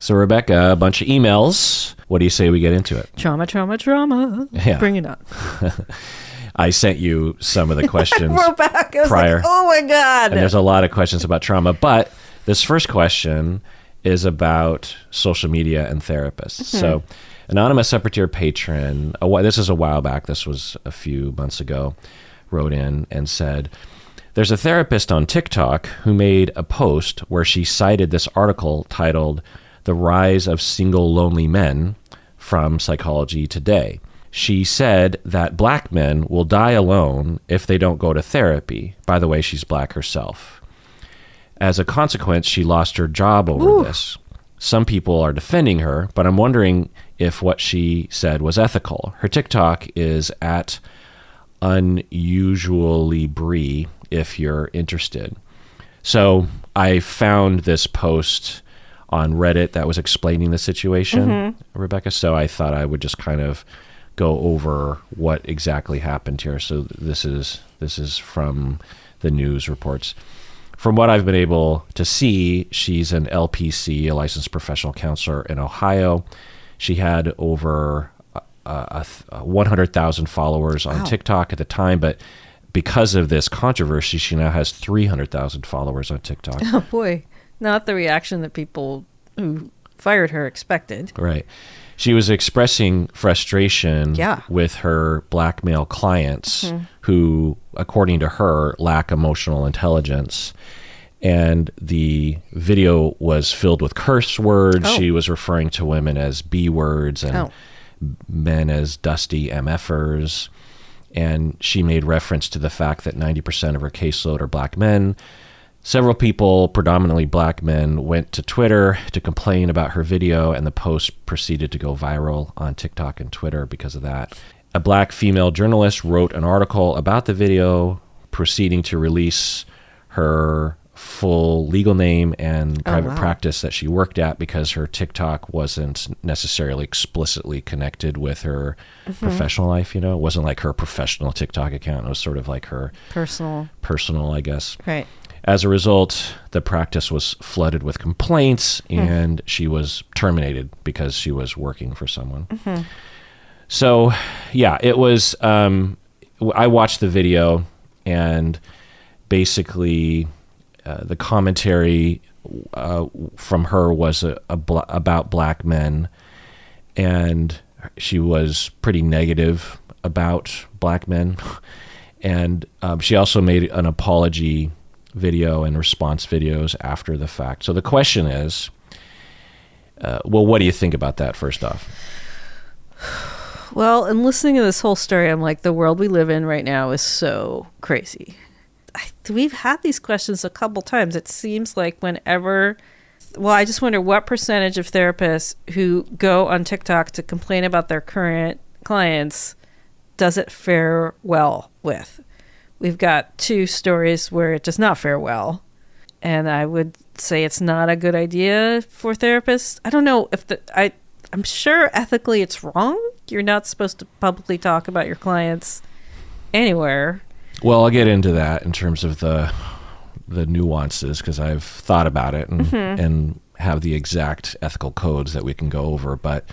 So, Rebecca, a bunch of emails. What do you say we get into it? Trauma, trauma, trauma. Yeah. Bring it on. I sent you some of the questions I wrote back. I was prior. like, oh my God. And there's a lot of questions about trauma. But this first question is about social media and therapists. So, anonymous upper-tier patron, this is a while back, this was a few months ago, wrote in and said, there's a therapist on TikTok who made a post where she cited this article titled The Rise of Single Lonely Men from Psychology Today. She said that black men will die alone if they don't go to therapy. By the way, she's black herself. As a consequence, she lost her job over this. Some people are defending her, but I'm wondering if what she said was ethical. Her TikTok is at unusually Bree, if you're interested. So I found this post on Reddit that was explaining the situation, Rebecca. So I thought I would just kind of go over what exactly happened here. So this is from the news reports. From what I've been able to see, she's an LPC, a licensed professional counselor in Ohio. She had over 100,000 followers on TikTok at the time, but because of this controversy, she now has 300,000 followers on TikTok. Oh boy, not the reaction that people who fired her expected. Right. She was expressing frustration with her black male clients who, according to her, lack emotional intelligence. And the video was filled with curse words. She was referring to women as B words and men as dusty MFers. And she made reference to the fact that 90% of her caseload are black men. Several people, predominantly black men, went to Twitter to complain about her video, and the post proceeded to go viral on TikTok and Twitter because of that. A black female journalist wrote an article about the video, proceeding to release her full legal name and private practice that she worked at because her TikTok wasn't necessarily explicitly connected with her professional life. You know, it wasn't like her professional TikTok account. It was sort of like her personal, I guess. Right. As a result, the practice was flooded with complaints and she was terminated because she was working for someone. So, yeah, it was, I watched the video, and basically the commentary from her was about black men, and she was pretty negative about black men. And she also made an apology video and response videos after the fact. So the question is, well, what do you think about that, first off? Well, in listening to this whole story, I'm like, the world we live in right now is so crazy. We've had these questions a couple times. It seems like whenever, well, I just wonder what percentage of therapists who go on TikTok to complain about their current clients does it fare well with. We've got two stories where it does not fare well. And I would say it's not a good idea for therapists. I don't know if I'm sure ethically it's wrong. You're not supposed to publicly talk about your clients anywhere. Well, I'll get into that in terms of the nuances, because I've thought about it and have the exact ethical codes that we can go over. But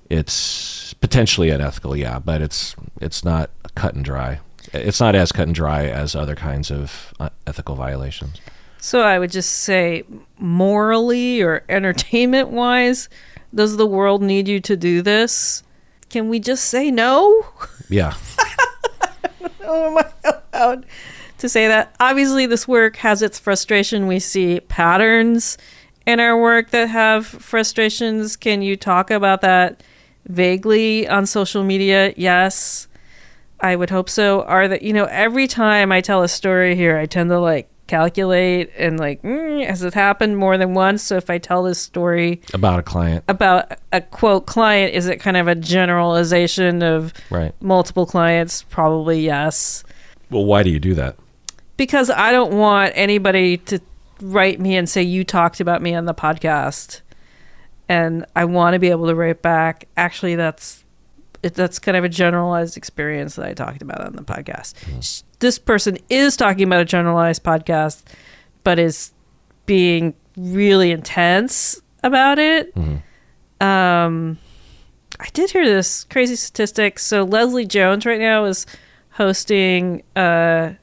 it's potentially unethical, yeah. But it's not cut and dry. It's not as cut and dry as other kinds of ethical violations. So I would just say, morally or entertainment-wise, does the world need you to do this? Can we just say no? Yeah. Oh, am I allowed to say that? Obviously, this work has its frustration. We see patterns in our work that have frustrations. Can you talk about that vaguely on social media? Yes, I would hope so. Every time I tell a story here, I tend to calculate and has it happened more than once? So if I tell this story about a client, about a quote client, is it kind of a generalization of multiple clients? Probably yes. Well, why do you do that? Because I don't want anybody to write me and say, you talked about me on the podcast. And I want to be able to write back, actually, that's kind of a generalized experience that I talked about on the podcast. This person is talking about a generalized podcast, but is being really intense about it. I did hear this crazy statistic. So Leslie Jones right now is hosting The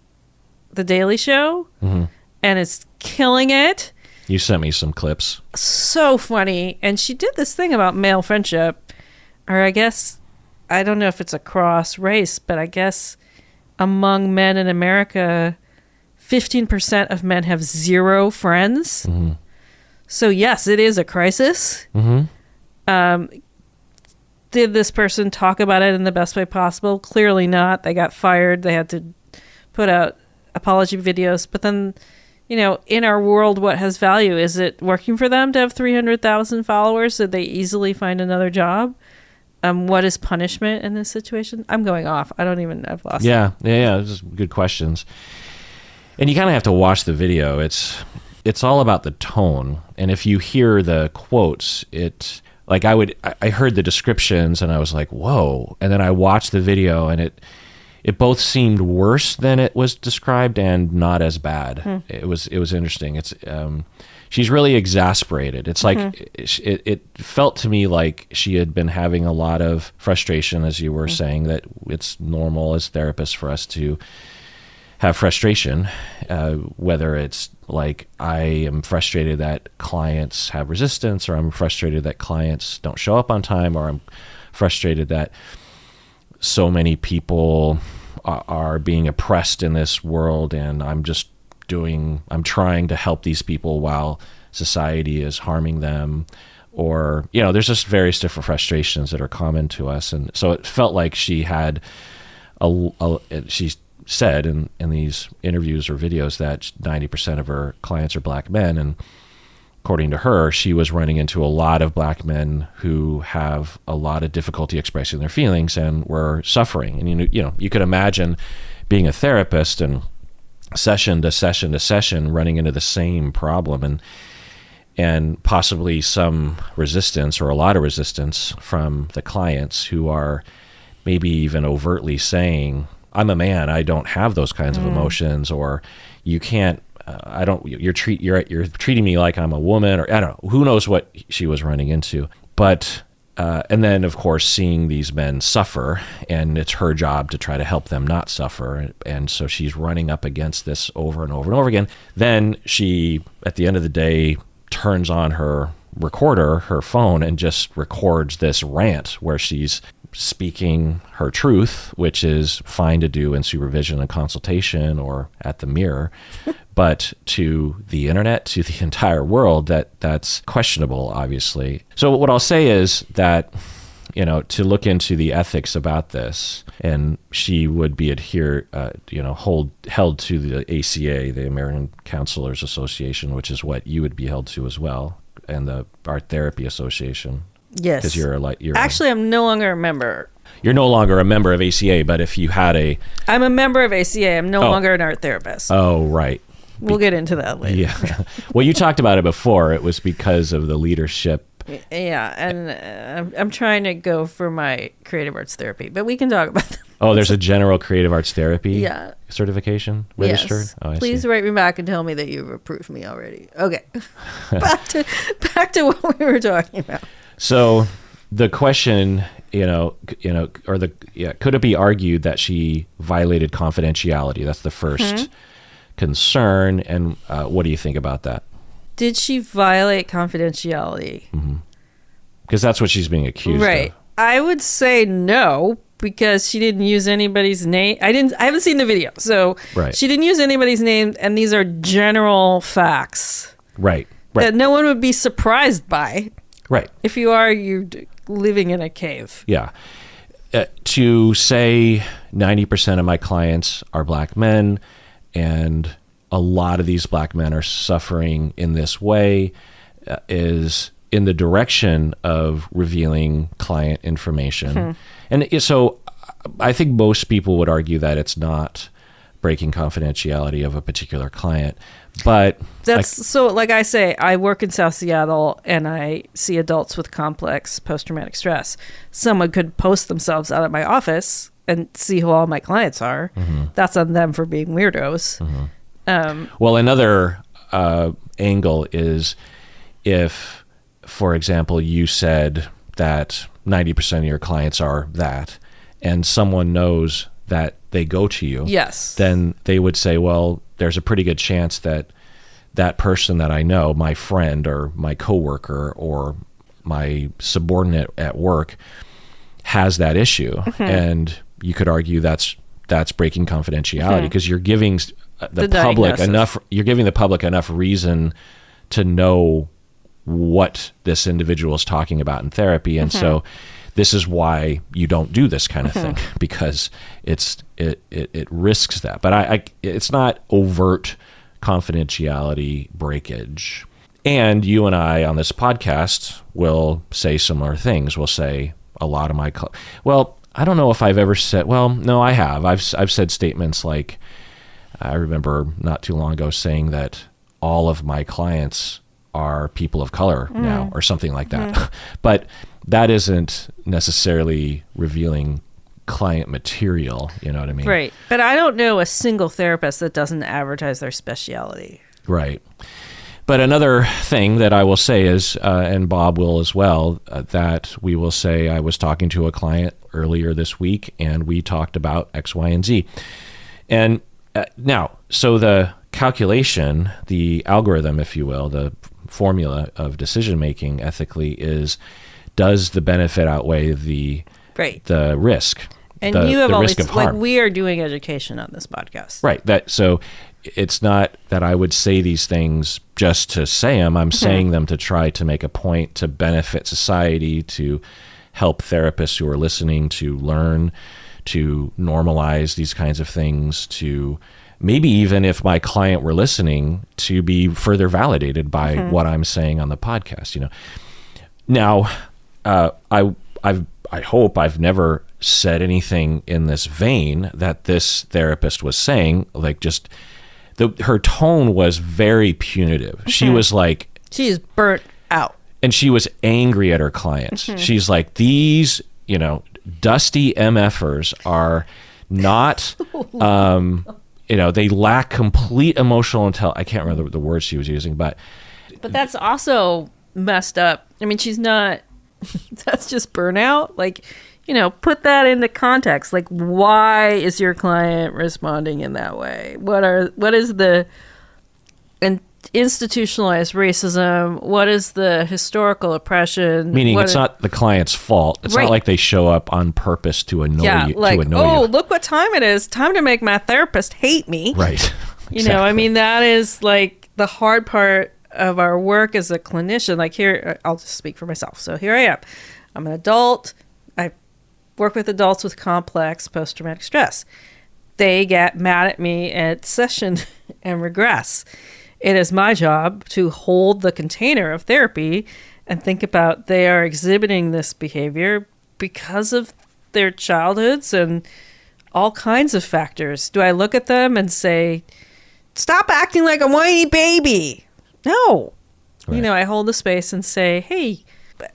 Daily Show, and it's killing it. You sent me some clips. So funny. And she did this thing about male friendship, or I guess, I don't know if it's across race, but I guess among men in America, 15% of men have zero friends. So yes, it is a crisis. Did this person talk about it in the best way possible? Clearly not. They got fired. They had to put out apology videos. But then, you know, in our world, what has value? Is it working for them to have 300,000 followers? Did they easily find another job? What is punishment in this situation? I'm going off. I've lost it. Yeah. Those are good questions. And you kind of have to watch the video. It's all about the tone. And if you hear the quotes, like I heard the descriptions and I was like, whoa. And then I watched the video and it both seemed worse than it was described and not as bad. It was interesting. It's she's really exasperated. It's like it felt to me like she had been having a lot of frustration, as you were saying, that it's normal as therapists for us to have frustration, whether it's like I am frustrated that clients have resistance, or I'm frustrated that clients don't show up on time, or I'm frustrated that so many people are being oppressed in this world, and I'm trying to help these people while society is harming them. Or, you know, there's just various different frustrations that are common to us. And so it felt like she had she said in these interviews or videos that 90% of her clients are black men. And according to her, she was running into a lot of black men who have a lot of difficulty expressing their feelings and were suffering. And, you know, you could imagine being a therapist and session to session to session running into the same problem and possibly some resistance, or a lot of resistance, from the clients who are maybe even overtly saying, I'm a man, I don't have those kinds of emotions, or you can't, you're treating me like I'm a woman, or I don't know, who knows what she was running into. But, and then of course, seeing these men suffer, and it's her job to try to help them not suffer. And so she's running up against this over and over and over again. Then she, at the end of the day, turns on her recorder, her phone, and just records this rant where she's speaking her truth, which is fine to do in supervision and consultation or at the mirror, but to the internet, to the entire world, that's questionable, obviously. So what I'll say is that, you know, to look into the ethics about this, and she would be held to the ACA, the American Counselors Association, which is what you would be held to as well, and the Art Therapy Association. Yes. Because actually, I'm no longer a member. You're no longer a member of ACA, but if you had I'm a member of ACA. I'm no longer an art therapist. Oh, right. We'll get into that later. Yeah. Well, you talked about it before. It was because of the leadership. Yeah, and I'm trying to go for my creative arts therapy, but we can talk about that. Oh, there's a general creative arts therapy certification registered? Yes. Oh, Please write me back and tell me that you've approved me already. Okay. back to what we were talking about. So the question, could it be argued that she violated confidentiality? That's the first concern. And what do you think about that? Did she violate confidentiality? Because that's what she's being accused of. I would say no, because she didn't use anybody's name. I haven't seen the video. So she didn't use anybody's name, and these are general facts. Right. That no one would be surprised by. Right. If you are, you're living in a cave. Yeah. To say 90% of my clients are black men, and a lot of these black men are suffering in this way, is in the direction of revealing client information. And so I think most people would argue that it's not breaking confidentiality of a particular client. But like I say, I work in South Seattle and I see adults with complex post-traumatic stress. Someone could post themselves out of my office and see who all my clients are. That's on them for being weirdos. Well, another angle is if for example, you said that 90% of your clients are that, and someone knows that they go to you, yes, then they would say, well, there's a pretty good chance that that person that I know, my friend or my coworker or my subordinate at work, has that issue. Mm-hmm. And you could argue that's breaking confidentiality, because you're giving the public enough reason to know what this individual is talking about in therapy. And so this is why you don't do this kind of thing, because it risks that. But it's not overt confidentiality breakage. And you and I on this podcast will say similar things. We'll say a lot of my, well, I don't know if I've ever said, well, no, I have. I've said statements like, I remember not too long ago saying that all of my clients are people of color now, or something like that. But that isn't necessarily revealing client material, you know what I mean? Right. But I don't know a single therapist that doesn't advertise their specialty. Right. But another thing that I will say is, and Bob will as well, that we will say, I was talking to a client earlier this week and we talked about X, Y, and Z. And now, so the calculation, the algorithm, if you will, the formula of decision-making ethically is, does the benefit outweigh the risk? And you have always, like, we are doing education on this podcast. Right. So it's not that I would say these things just to say them. I'm saying them to try to make a point, to benefit society, to help therapists who are listening to learn, to normalize these kinds of things, to maybe even if my client were listening, to be further validated by what I'm saying on the podcast, you know. Now, I hope I've never said anything in this vein that this therapist was saying, like, just her tone was very punitive. She was like, she's burnt out, and she was angry at her clients. She's like, these, dusty MFers are not, they lack complete emotional intelligence. I can't remember the words she was using, but that's also messed up. I mean, she's not, that's just burnout. Like, put that into context. Like, why is your client responding in that way? What is the institutionalized racism? What is the historical oppression? Meaning it's not the client's fault. It's not like they show up on purpose to annoy you. Like, to annoy you. Look what time it is. Time to make my therapist hate me. Right. Exactly. I mean, that is like the hard part of our work as a clinician. Like, here, I'll just speak for myself. So here I am. I'm an adult. I work with adults with complex post-traumatic stress. They get mad at me at session and regress. It is my job to hold the container of therapy and think about they are exhibiting this behavior because of their childhoods and all kinds of factors. Do I look at them and say, stop acting like a whiny baby? No. Right. I hold the space and say, hey,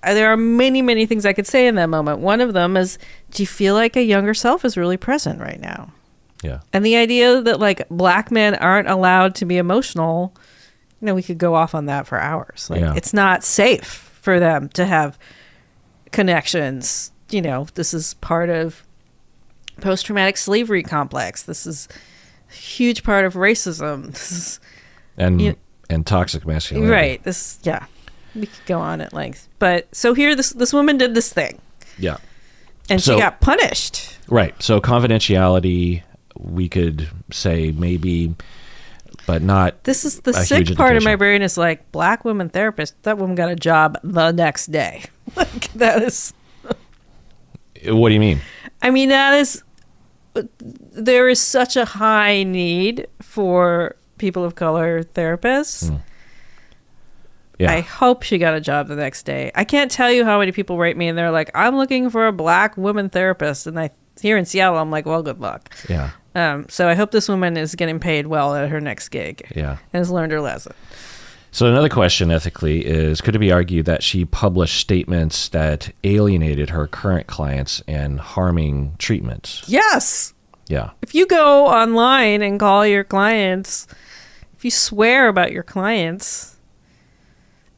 there are many, many things I could say in that moment. One of them is, do you feel like a younger self is really present right now? Yeah. And the idea that, like, Black men aren't allowed to be emotional, we could go off on that for hours. Like, it's not safe for them to have connections. This is part of post-traumatic slavery complex. This is a huge part of racism. This is, and toxic masculinity. Right. We could go on at length. But so here, this woman did this thing. Yeah. And she got punished. Right. So confidentiality, we could say maybe, but not. This is the sick part of my brain is like, Black woman therapist, that woman got a job the next day. Like, that is. What do you mean? I mean, there is such a high need for people of color therapists. Yeah. I hope she got a job the next day. I can't tell you how many people write me and they're like, I'm looking for a Black woman therapist. And here in Seattle, I'm like, well, good luck. Yeah. So I hope this woman is getting paid well at her next gig. Yeah. And has learned her lesson. So another question ethically is, could it be argued that she published statements that alienated her current clients and harming treatment? Yes. Yeah. If you go online and call your clients, if you swear about your clients,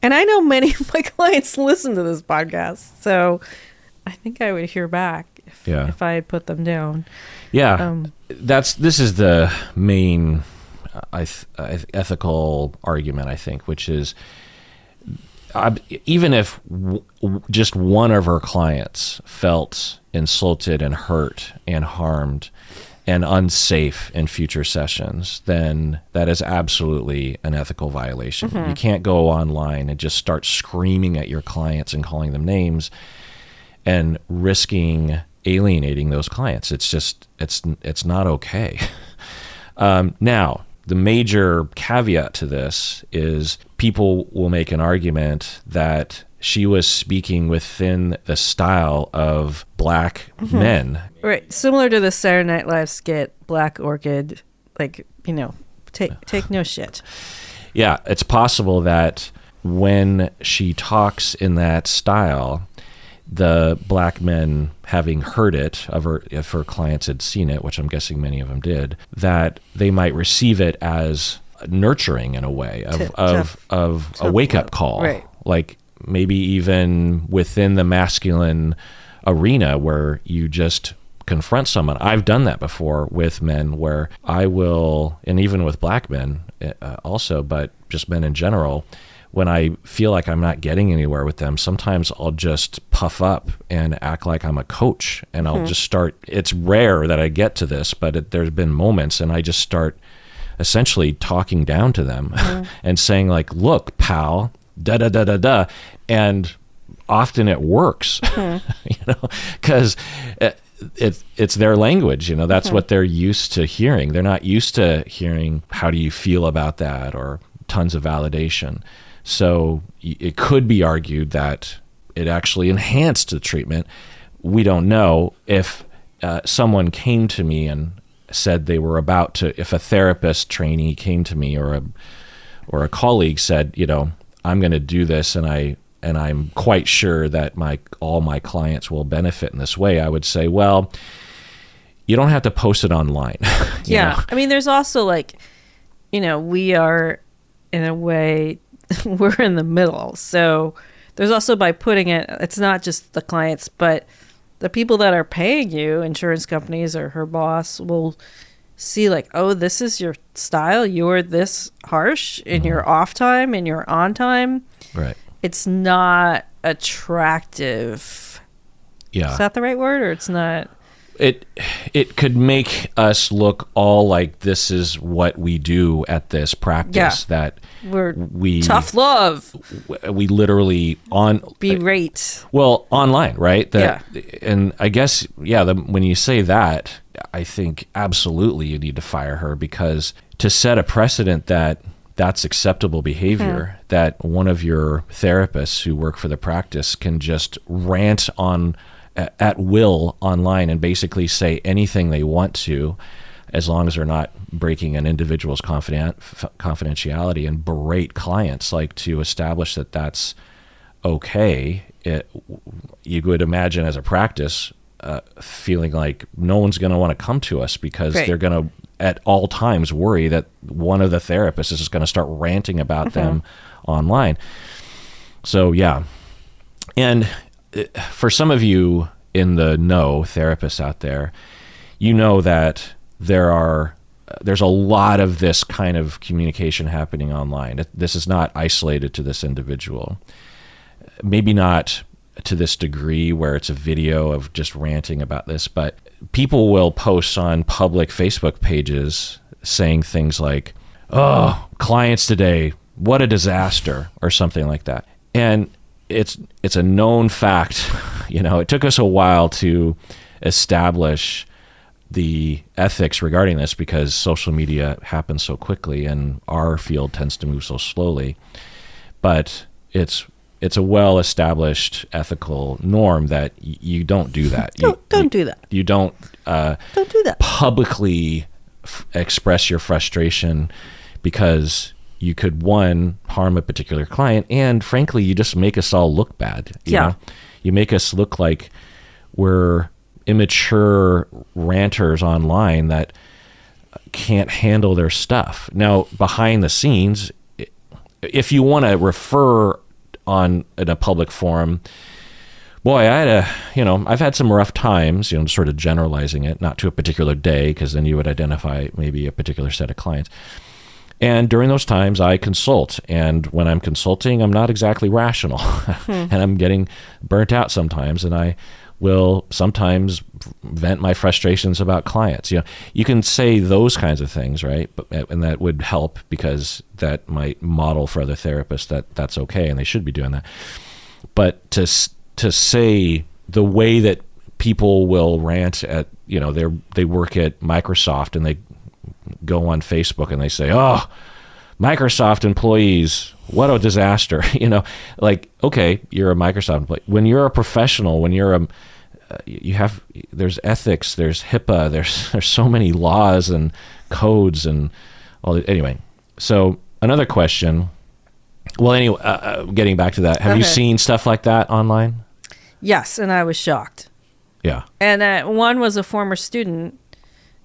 And I know many of my clients listen to this podcast, so I think I would hear back if I had put them down. Yeah, this is the main ethical argument, I think, which is even if just one of her clients felt insulted and hurt and harmed and unsafe in future sessions, then that is absolutely an ethical violation. You can't go online and just start screaming at your clients and calling them names and risking alienating those clients. It's just, it's not okay. Now, the major caveat to this is people will make an argument that she was speaking within the style of black men. Right. Similar to the Saturday Night Live skit, Black Orchid, like, take no shit. Yeah, it's possible that when she talks in that style, the black men, having heard it, if her clients had seen it, which I'm guessing many of them did, that they might receive it as nurturing in a way of a wake-up call. Right. Like maybe even within the masculine arena where you just confront someone. I've done that before with men where I will, and even with black men also, but just men in general, when I feel like I'm not getting anywhere with them, sometimes I'll just puff up and act like I'm a coach, and I'll just start. It's rare that I get to this, but there's been moments, and I just start essentially talking down to them and saying like, look, pal, da da da da da. And often it works, because it's their language, that's what they're used to hearing. They're not used to hearing, how do you feel about that, or tons of validation. So it could be argued that it actually enhanced the treatment. We don't know. If someone came to me and said they were about to, if a therapist trainee came to me or a colleague said, I'm going to do this and I'm quite sure that all my clients will benefit in this way, I would say, well, you don't have to post it online. Yeah. I mean, there's also we are in a way, we're in the middle. So there's also, by putting it, it's not just the clients, but the people that are paying you, insurance companies or her boss, will see like, oh, this is your style. You're this harsh in your off time, in your on time. Right. It's not attractive. Yeah. Is that the right word, or it's not? It could make us look all like this is what we do at this practice, that we tough love. We literally berate. Well, online, right? And I guess, when you say that, I think absolutely you need to fire her, because to set a precedent that that's acceptable behavior, that one of your therapists who work for the practice can just rant on at will online and basically say anything they want to, as long as they're not breaking an individual's confidentiality, and berate clients, like, to establish that that's okay. You would imagine as a practice feeling like no one's going to want to come to us, because they're going to at all times worry that one of the therapists is just going to start ranting about them online. So yeah. And for some of you in the know, therapists out there, that there's a lot of this kind of communication happening online. This is not isolated to this individual. Maybe not to this degree where it's a video of just ranting about this, but people will post on public Facebook pages saying things like, oh, clients today, what a disaster, or something like that. And it's a known fact. It took us a while to establish the ethics regarding this, because social media happens so quickly and our field tends to move so slowly. But it's a well-established ethical norm that you don't do that. Don't do that. You don't do that. Publicly express your frustration, because you could, one, harm a particular client, and frankly, you just make us all look bad. You know? You make us look like we're immature ranters online that can't handle their stuff. Now, behind the scenes, if you want to refer in a public forum. Boy, I've had some rough times, sort of generalizing it, not to a particular day, because then you would identify maybe a particular set of clients. And during those times, I consult. And when I'm consulting, I'm not exactly rational. And I'm getting burnt out sometimes. And I will sometimes vent my frustrations about clients. You can say those kinds of things, right? And that would help, because that might model for other therapists that that's okay and they should be doing that. But to say the way that people will rant at, they work at Microsoft and they go on Facebook and they say, "Oh, Microsoft employees, what a disaster." Okay, you're a Microsoft employee. When you're a professional, when you're there's ethics, there's HIPAA, there's so many laws and codes and all. Anyway, so another question. Well, anyway, getting back to that, have you seen stuff like that online? Yes, and I was shocked. Yeah. And one was a former student,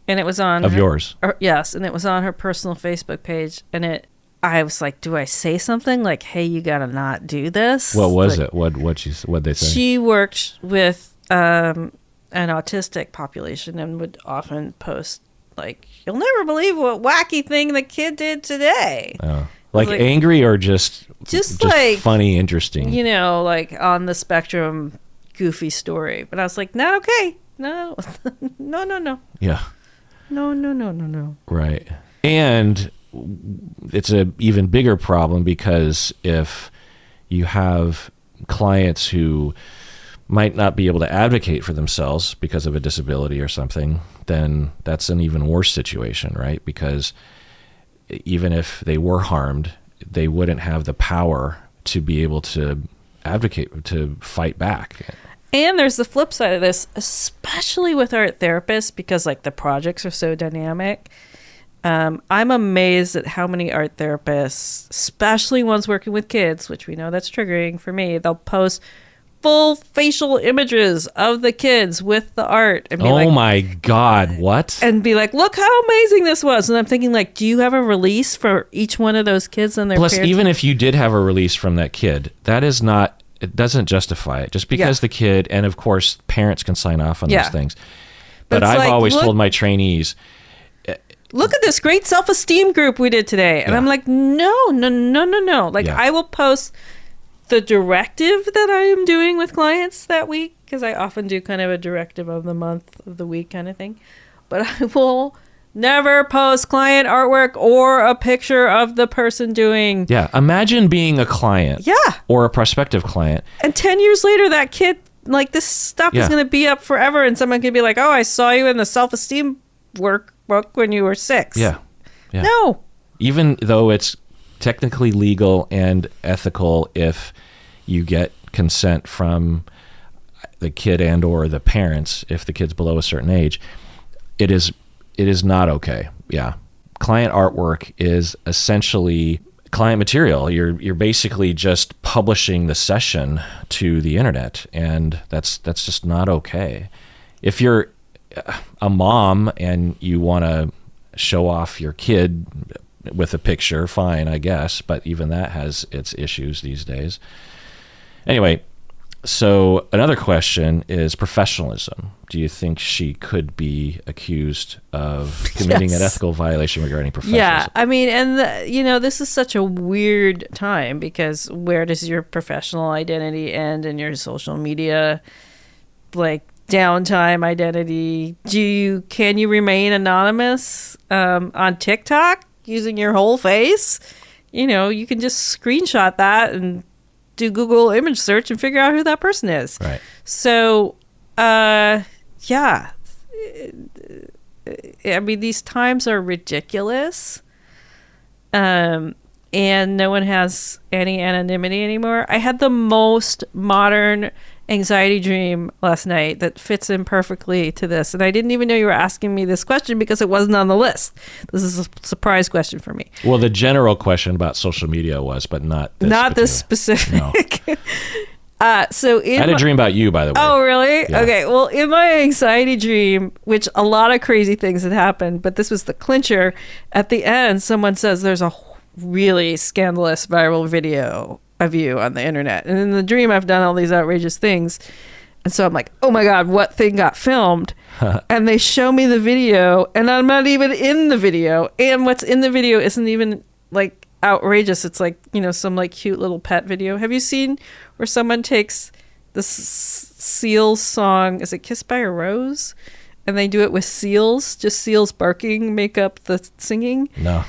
and it was on yours. Yes, and it was on her personal Facebook page, and I was like, do I say something like, "Hey, you gotta not do this"? What was it? What'd they say? She worked with an autistic population and would often post like, "You'll never believe what wacky thing the kid did today." Oh. Like angry or just like funny, interesting? Like on the spectrum, goofy story. But I was like, not okay. No, no. Yeah. No. Right. And it's an even bigger problem, because if you have clients who might not be able to advocate for themselves because of a disability or something, then that's an even worse situation, right? Because even if they were harmed, they wouldn't have the power to be able to advocate, to fight back. And there's the flip side of this, especially with art therapists, because like the projects are so dynamic. I'm amazed at how many art therapists, especially ones working with kids, which we know that's triggering for me, they'll post full facial images of the kids with the art and be my God, what? And be like, look how amazing this was. And I'm thinking, like, do you have a release for each one of those kids and their Plus, parents? even if you did have a release from that kid, it doesn't justify it. Just because the kid, and of course, parents can sign off on those things. But I've always told my trainees, look at this great self-esteem group we did today. And I'm like, no. Like, I will post the directive that I am doing with clients that week, because I often do kind of a directive of the month, of the week kind of thing. But I will never post client artwork or a picture of the person doing. Yeah. Imagine being a client. Yeah. Or a prospective client. And 10 years later, that kid, like, this stuff is going to be up forever. And someone could be like, "Oh, I saw you in the self-esteem workbook when you were 6. Yeah. No. Even though it's technically legal and ethical if you get consent from the kid and or the parents, if the kid's below a certain age, it is not okay. Yeah. Client artwork is essentially client material. You're basically just publishing the session to the internet, and that's just not okay. If you're a mom and you want to show off your kid with a picture, fine, I guess, but even that has its issues these days. Anyway, so another question is professionalism. Do you think she could be accused of committing an ethical violation regarding professionalism? Yeah, I mean, and this is such a weird time, because where does your professional identity end and your social media, like, downtime identity? Can you remain anonymous on TikTok using your whole face? You can just screenshot that and do Google image search and figure out who that person is. Right. So, I mean, these times are ridiculous. And no one has any anonymity anymore. I had the most modern anxiety dream last night that fits in perfectly to this. And I didn't even know you were asking me this question because it wasn't on the list. This is a surprise question for me. Well, the general question about social media was, but not this specific. No. I had a dream about you, by the way. Oh, really? Yeah. Okay. Well, in my anxiety dream, which a lot of crazy things had happened, but this was the clincher. At the end, someone says there's a really scandalous viral video of you on the internet. And in the dream, I've done all these outrageous things. And so I'm like, oh my God, what thing got filmed? And they show me the video, and I'm not even in the video. And what's in the video isn't even like outrageous. It's like, you know, some like cute little pet video. Have you seen where someone takes the Seals song, is it Kissed by a Rose? And they do it with seals, just seals barking, make up the singing. No.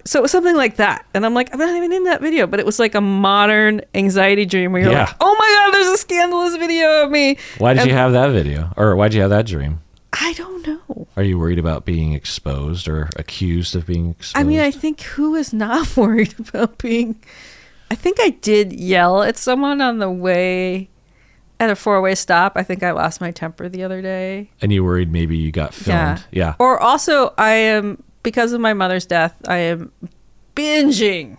So it was something like that. And I'm like, I'm not even in that video. But it was like a modern anxiety dream where you're like, oh my God, there's a scandalous video of me. Why did you have that video? Or why'd you have that dream? I don't know. Are you worried about being exposed or accused of being exposed? I mean, I think who is not worried about being... I think I did yell at someone on the way... At a 4-way stop. I think I lost my temper the other day. And you worried maybe you got filmed. Yeah. Or also, I am, because of my mother's death, I am binging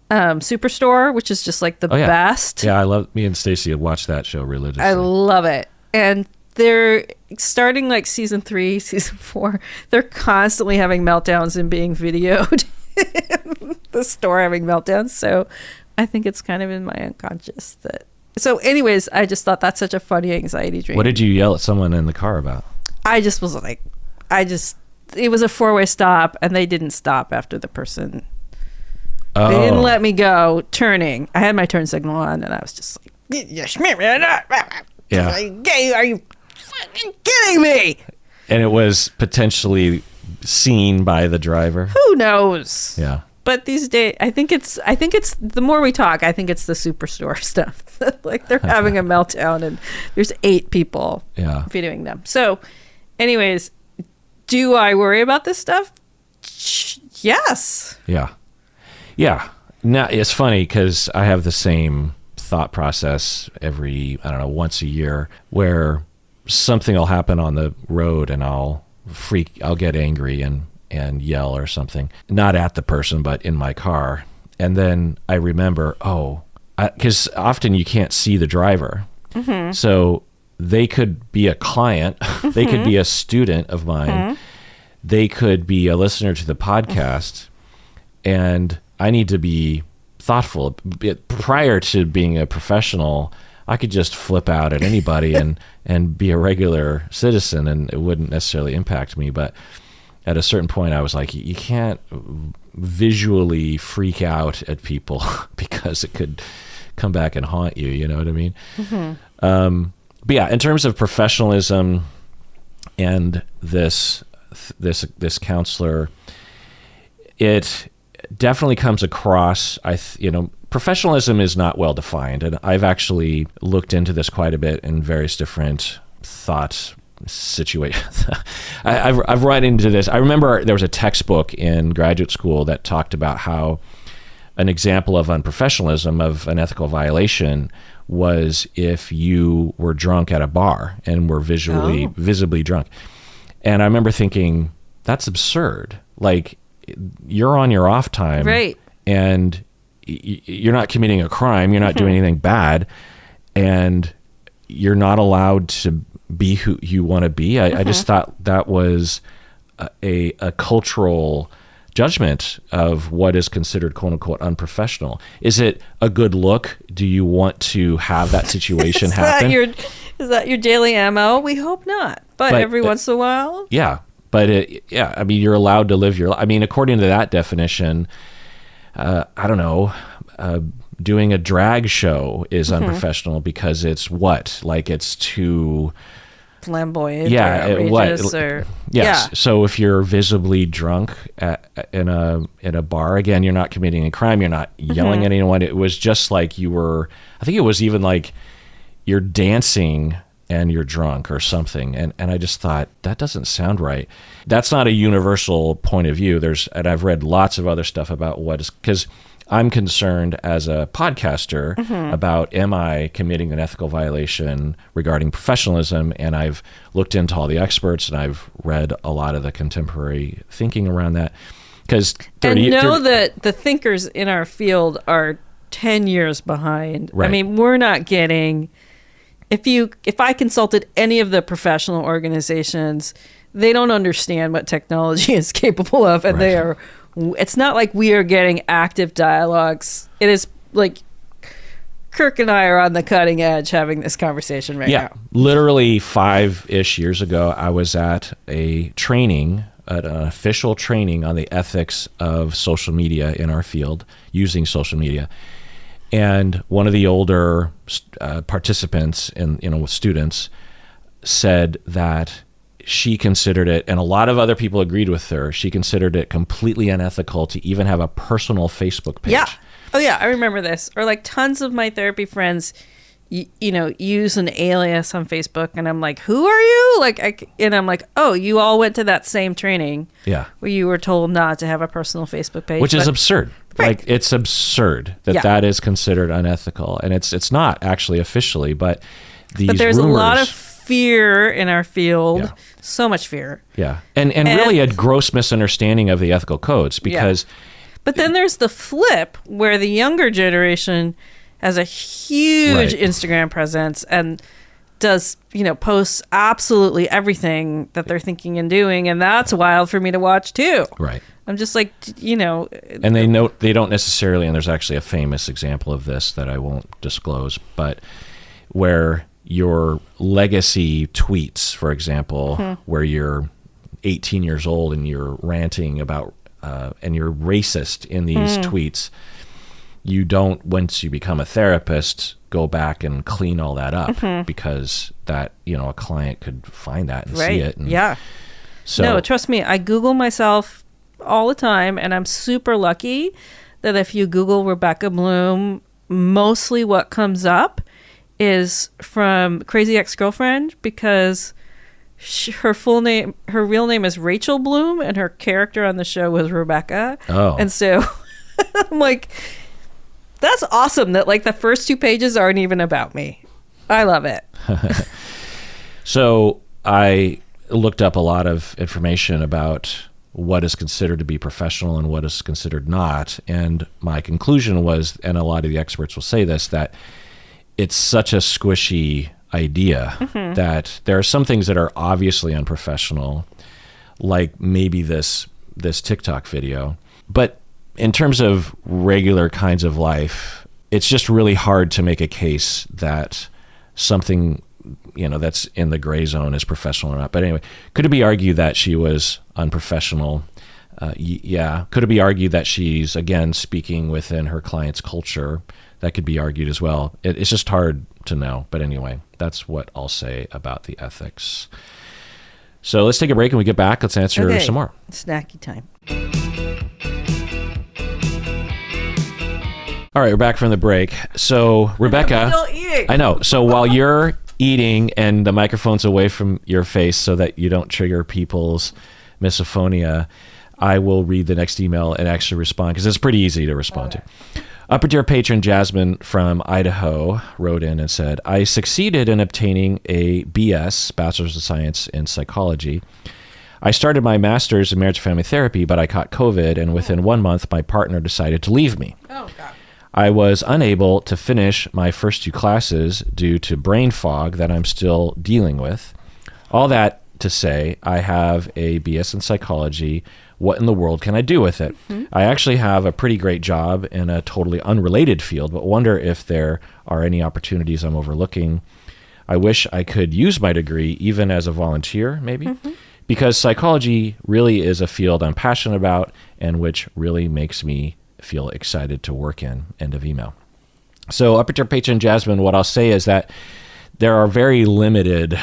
Superstore, which is just like the best. Yeah, I love, me and Stacey watch that show religiously. I love it. And they're starting like season 3, season 4. They're constantly having meltdowns and being videoed. The store having meltdowns. So I think it's kind of in my unconscious that... So anyways, I just thought that's such a funny anxiety dream. What did you yell at someone in the car about? I just was like, it was a 4-way stop, and they didn't stop after the person. Oh. They didn't let me go turning. I had my turn signal on, and I was just like, yeah. Are you fucking kidding me? And it was potentially seen by the driver. Who knows? Yeah. But these days, I think it's the more we talk, I think it's the Superstore stuff. Like they're having a meltdown and there's 8 people videoing them. So anyways, do I worry about this stuff? Yes. Yeah. Yeah. Now it's funny because I have the same thought process every, I don't know, once a year where something will happen on the road and I'll get angry and yell or something, not at the person, but in my car. And then I remember, because often you can't see the driver. Mm-hmm. So they could be a client. Mm-hmm. They could be a student of mine. Mm-hmm. They could be a listener to the podcast. And I need to be thoughtful. Prior to being a professional, I could just flip out at anybody and be a regular citizen, and it wouldn't necessarily impact me. But at a certain point, I was like, you can't visually freak out at people because it could come back and haunt you. You know what I mean? Mm-hmm. But yeah, in terms of professionalism and this counselor, it definitely comes across. Professionalism is not well defined, and I've actually looked into this quite a bit in various different thoughts. Situations. I've run into this. I remember there was a textbook in graduate school that talked about how an example of unprofessionalism, of an ethical violation, was if you were drunk at a bar and were visibly drunk. And I remember thinking, that's absurd. Like, you're on your off time, right? And you're not committing a crime. You're not doing anything bad, and you're not allowed to be who you want to be. I just thought that was a cultural judgment of what is considered quote unquote unprofessional. Is it a good look? Do you want to have that situation happen? Is that your daily MO? We hope not. But every once in a while? Yeah. But you're allowed to live your life. I mean, according to that definition, I don't know, doing a drag show is unprofessional because it's what? Like it's too flamboyant or outrageous yes. Yeah. So if you're visibly drunk in a bar, again, you're not committing a crime. You're not yelling at anyone. It was just like I think it was even like you're dancing and you're drunk or something. And I just thought, that doesn't sound right. That's not a universal point of view. And I've read lots of other stuff about because I'm concerned as a podcaster about, am I committing an ethical violation regarding professionalism? And I've looked into all the experts and I've read a lot of the contemporary thinking around that. That the thinkers in our field are 10 years behind. Right. I mean, we're not getting... If I consulted any of the professional organizations, they don't understand what technology is capable of, and it's not like we are getting active dialogues. It is like Kirk and I are on the cutting edge having this conversation right now. Literally 5-ish years ago, I was at a training, an official training on the ethics of social media in our field, using social media. And one of the older participants and students said that she considered it, and a lot of other people agreed with her, she considered it completely unethical to even have a personal Facebook page. Yeah. Oh, yeah, I remember this. Or like tons of my therapy friends, use an alias on Facebook, and I'm like, who are you? And I'm like, oh, you all went to that same training. Yeah. Where you were told not to have a personal Facebook page. Which is absurd. Right. Like, it's absurd that is considered unethical. And it's not actually officially, but there's rumors, a lot of fear in our field. So much fear. Yeah. And really a gross misunderstanding of the ethical codes, because... But then there's the flip where the younger generation has a huge Instagram presence and does, posts absolutely everything that they're thinking and doing. And that's wild for me to watch too. Right. I'm just like, And they don't necessarily, and there's actually a famous example of this that I won't disclose, but where your legacy tweets, for example, where you're 18 years old and you're ranting about and you're racist in these tweets, you don't, once you become a therapist, go back and clean all that up because that, a client could find that and see it. And so, no, trust me, I Google myself all the time, and I'm super lucky that if you Google Rebecca Bloom, mostly what comes up is from Crazy Ex-Girlfriend, because her real name is Rachel Bloom, and her character on the show was Rebecca. Oh. And so I'm like, that's awesome that like the first 2 pages aren't even about me. I love it. So I looked up a lot of information about what is considered to be professional and what is considered not. And my conclusion was, and a lot of the experts will say this, that it's such a squishy idea that there are some things that are obviously unprofessional, like maybe this TikTok video. But in terms of regular kinds of life, it's just really hard to make a case that something, that's in the gray zone is professional or not. But anyway, could it be argued that she was unprofessional? Yeah. Could it be argued that she's, again, speaking within her client's culture? That could be argued as well. It's just hard to know. But anyway, that's what I'll say about the ethics. So let's take a break, and we get back. Let's answer some more. Snacky time. All right, we're back from the break. So Rebecca, I'm still eating. I know. So while you're eating and the microphone's away from your face so that you don't trigger people's misophonia, I will read the next email and actually respond, because it's pretty easy to respond to. Upper tier patron Jasmine from Idaho wrote in and said, I succeeded in obtaining a BS, Bachelor's of Science in Psychology. I started my master's in marriage and family therapy, but I caught COVID, and within 1 month, my partner decided to leave me. Oh, God. I was unable to finish my first 2 classes due to brain fog that I'm still dealing with. All that to say, I have a BS in psychology. What in the world can I do with it? I actually have a pretty great job in a totally unrelated field, but wonder if there are any opportunities I'm overlooking. I wish I could use my degree even as a volunteer, maybe, because psychology really is a field I'm passionate about and which really makes me feel excited to work in. End of email. So upper tier patron Jasmine, what I'll say is that there's a very limited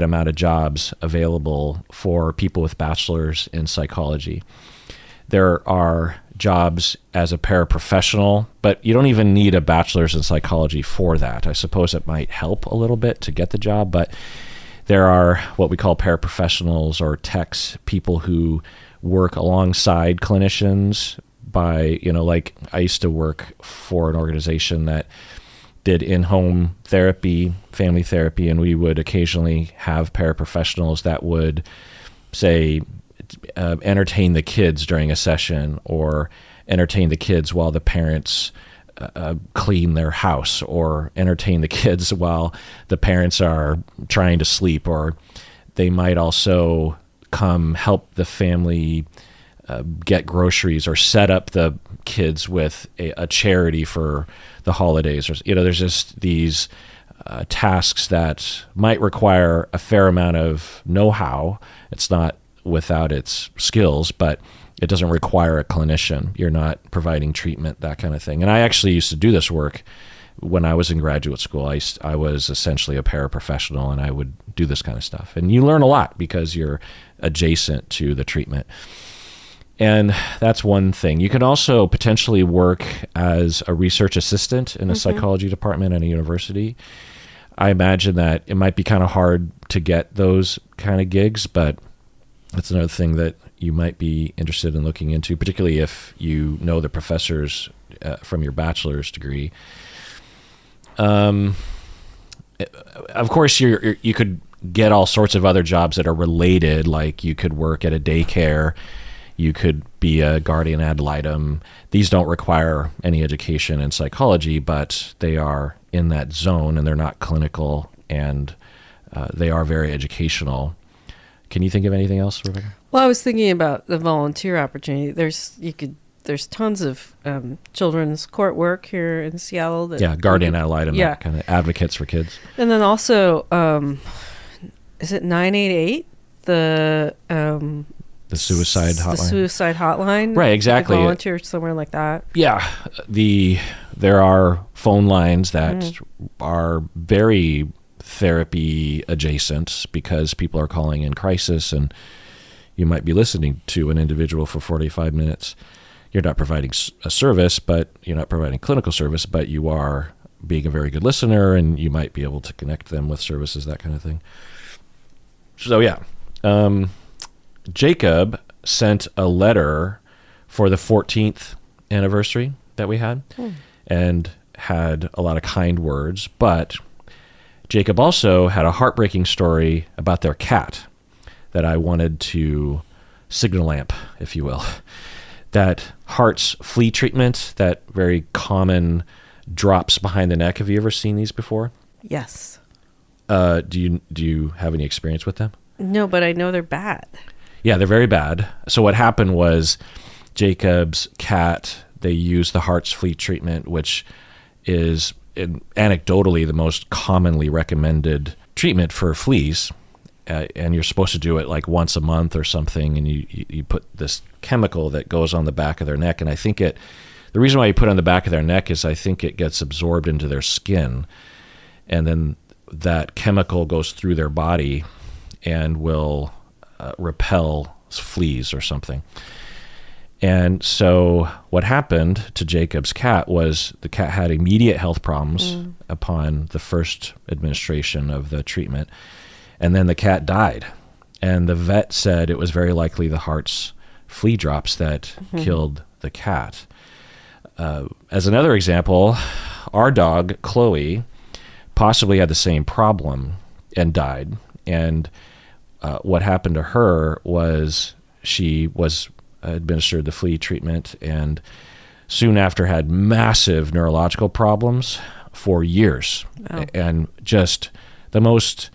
amount of jobs available for people with bachelors in psychology. There are jobs as a paraprofessional, but you don't even need a bachelor's in psychology for that. I suppose it might help a little bit to get the job, but there are what we call paraprofessionals or techs, people who work alongside clinicians by, like I used to work for an organization that did in-home therapy, family therapy, and we would occasionally have paraprofessionals that would, say, entertain the kids during a session, or entertain the kids while the parents clean their house, or entertain the kids while the parents are trying to sleep, or they might also come help the family get groceries or set up the kids with a charity for the holidays. Or, there's just these tasks that might require a fair amount of know-how. It's not without its skills, but it doesn't require a clinician. You're not providing treatment, that kind of thing. And I actually used to do this work when I was in graduate school. I was essentially a paraprofessional, and I would do this kind of stuff. And you learn a lot because you're adjacent to the treatment. And that's one thing. You can also potentially work as a research assistant in a psychology department at a university. I imagine that it might be kind of hard to get those kind of gigs, but that's another thing that you might be interested in looking into, particularly if you know the professors from your bachelor's degree. Of course, you could get all sorts of other jobs that are related, like you could work at a daycare. You could be a guardian ad litem. These don't require any education in psychology, but they are in that zone, and they're not clinical, and they are very educational. Can you think of anything else, Rebecca? Well, I was thinking about the volunteer opportunity. There's tons of children's court work here in Seattle. Guardian ad litem, that kind of advocates for kids. And then also, is it 988? The suicide hotline. The suicide hotline. Right, exactly. Volunteer somewhere like that. Yeah. There are phone lines that are very therapy adjacent because people are calling in crisis, and you might be listening to an individual for 45 minutes. You're not providing a service, but you're not providing clinical service, but you are being a very good listener, and you might be able to connect them with services, that kind of thing. So, yeah. Jacob sent a letter for the 14th anniversary that we had and had a lot of kind words, but Jacob also had a heartbreaking story about their cat that I wanted to signal lamp, if you will. That Hart's Flea treatment, that very common drops behind the neck. Have you ever seen these before? Yes. Do you have any experience with them? No, but I know they're bad. Yeah, they're very bad. So what happened was Jacob's cat, they used the Hart's Flea treatment, which is anecdotally the most commonly recommended treatment for fleas. And you're supposed to do it like once a month or something. And you put this chemical that goes on the back of their neck. And I think the reason why you put it on the back of their neck is I think it gets absorbed into their skin. And then that chemical goes through their body and will repel fleas or something. And so what happened to Jacob's cat was the cat had immediate health problems upon the first administration of the treatment. And then the cat died. And the vet said it was very likely the Hart's Flea drops that killed the cat. As another example, our dog, Chloe, possibly had the same problem and died. And what happened to her was she was administered the Flea treatment and soon after had massive neurological problems for years. Oh. And just the most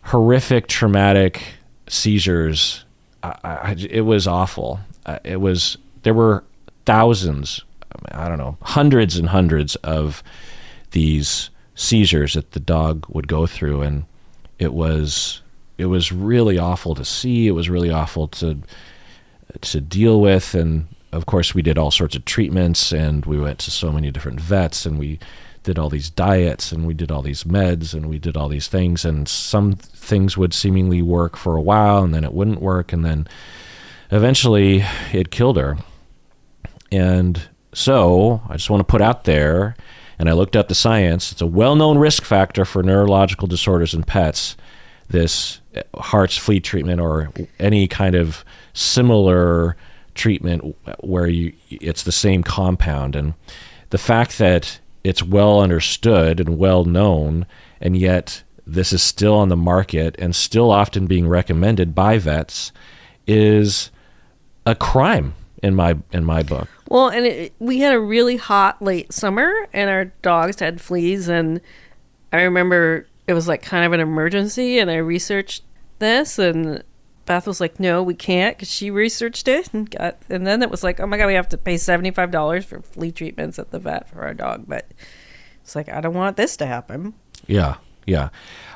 horrific, traumatic seizures. It was awful. There were thousands, I don't know, hundreds and hundreds of these seizures that the dog would go through, and it was really awful to see. It was really awful to deal with, and of course we did all sorts of treatments, and we went to so many different vets, and we did all these diets, and we did all these meds, and we did all these things, and some things would seemingly work for a while, and then it wouldn't work, and then eventually it killed her. And so I just want to put out there, and I looked up the science, it's a well-known risk factor for neurological disorders in pets, this Hart's Flea treatment or any kind of similar treatment where it's the same compound. And the fact that it's well understood and well known, and yet this is still on the market and still often being recommended by vets is a crime in my book. Well, and we had a really hot late summer, and our dogs had fleas, and I remember it was like kind of an emergency, and I researched this, and Beth was like, no, we can't, because she researched it and then it was like, oh my God, we have to pay $75 for flea treatments at the vet for our dog. But it's like, I don't want this to happen. Yeah.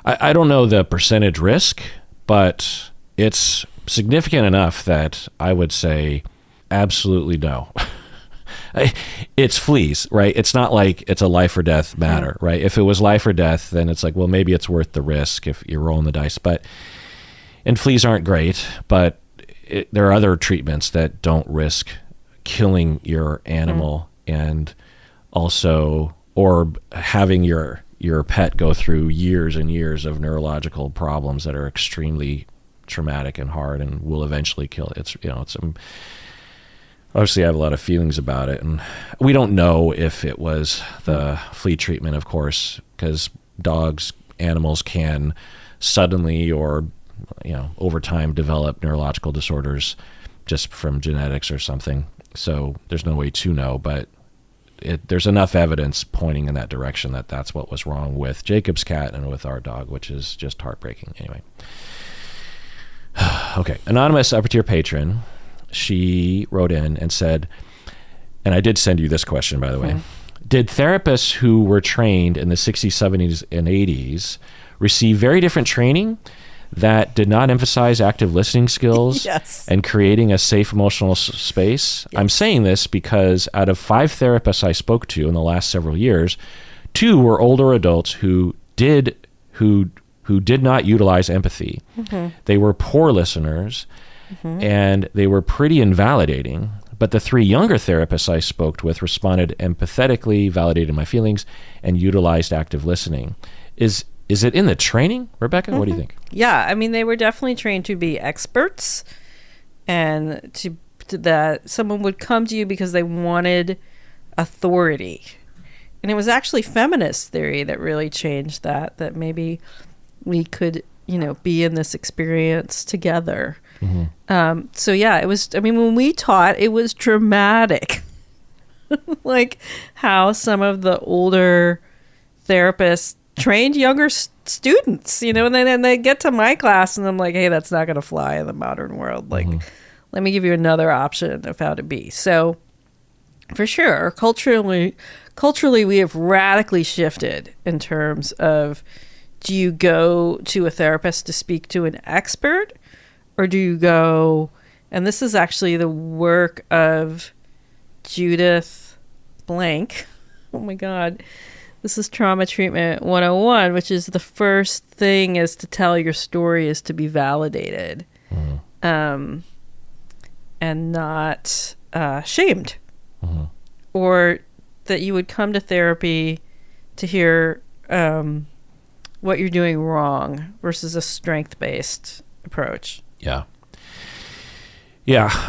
I don't know the percentage risk, but it's significant enough that I would say absolutely no. It's fleas, right? It's not like it's a life or death matter, right? If it was life or death, then it's like, well, maybe it's worth the risk if you're rolling the dice. And fleas aren't great, but there are other treatments that don't risk killing your animal and also, or having your pet go through years and years of neurological problems that are extremely traumatic and hard and will eventually kill it. Obviously I have a lot of feelings about it, and we don't know if it was the flea treatment, of course, because animals can suddenly or over time develop neurological disorders just from genetics or something. So there's no way to know, but there's enough evidence pointing in that direction that that's what was wrong with Jacob's cat and with our dog, which is just heartbreaking. Anyway. Okay. Anonymous upper tier patron, she wrote in and said, and I did send you this question, by the way, did therapists who were trained in the 60s, 70s, and 80s receive very different training that did not emphasize active listening skills and creating a safe emotional space? Yes. I'm saying this because out of 5 therapists I spoke to in the last several years, 2 were older adults who did not utilize empathy. They were poor listeners, and they were pretty invalidating. But the 3 younger therapists I spoke with responded empathetically, validated my feelings, and utilized active listening. Is it in the training, Rebecca? What do you think? Yeah, I mean, they were definitely trained to be experts, and to that someone would come to you because they wanted authority. And it was actually feminist theory that really changed that maybe we could, be in this experience together. So yeah, it was, I mean, when we taught, it was dramatic. Like how some of the older therapists trained younger students, and then they get to my class and I'm like, hey, that's not going to fly in the modern world. Like, let me give you another option of how to be. So for sure, culturally, we have radically shifted in terms of, do you go to a therapist to speak to an expert, or do you go, and this is actually the work of Judith Blank. Oh my God. This is Trauma Treatment 101, which is the first thing is to tell your story is to be validated, and not shamed, or that you would come to therapy to hear what you're doing wrong versus a strength-based approach. Yeah.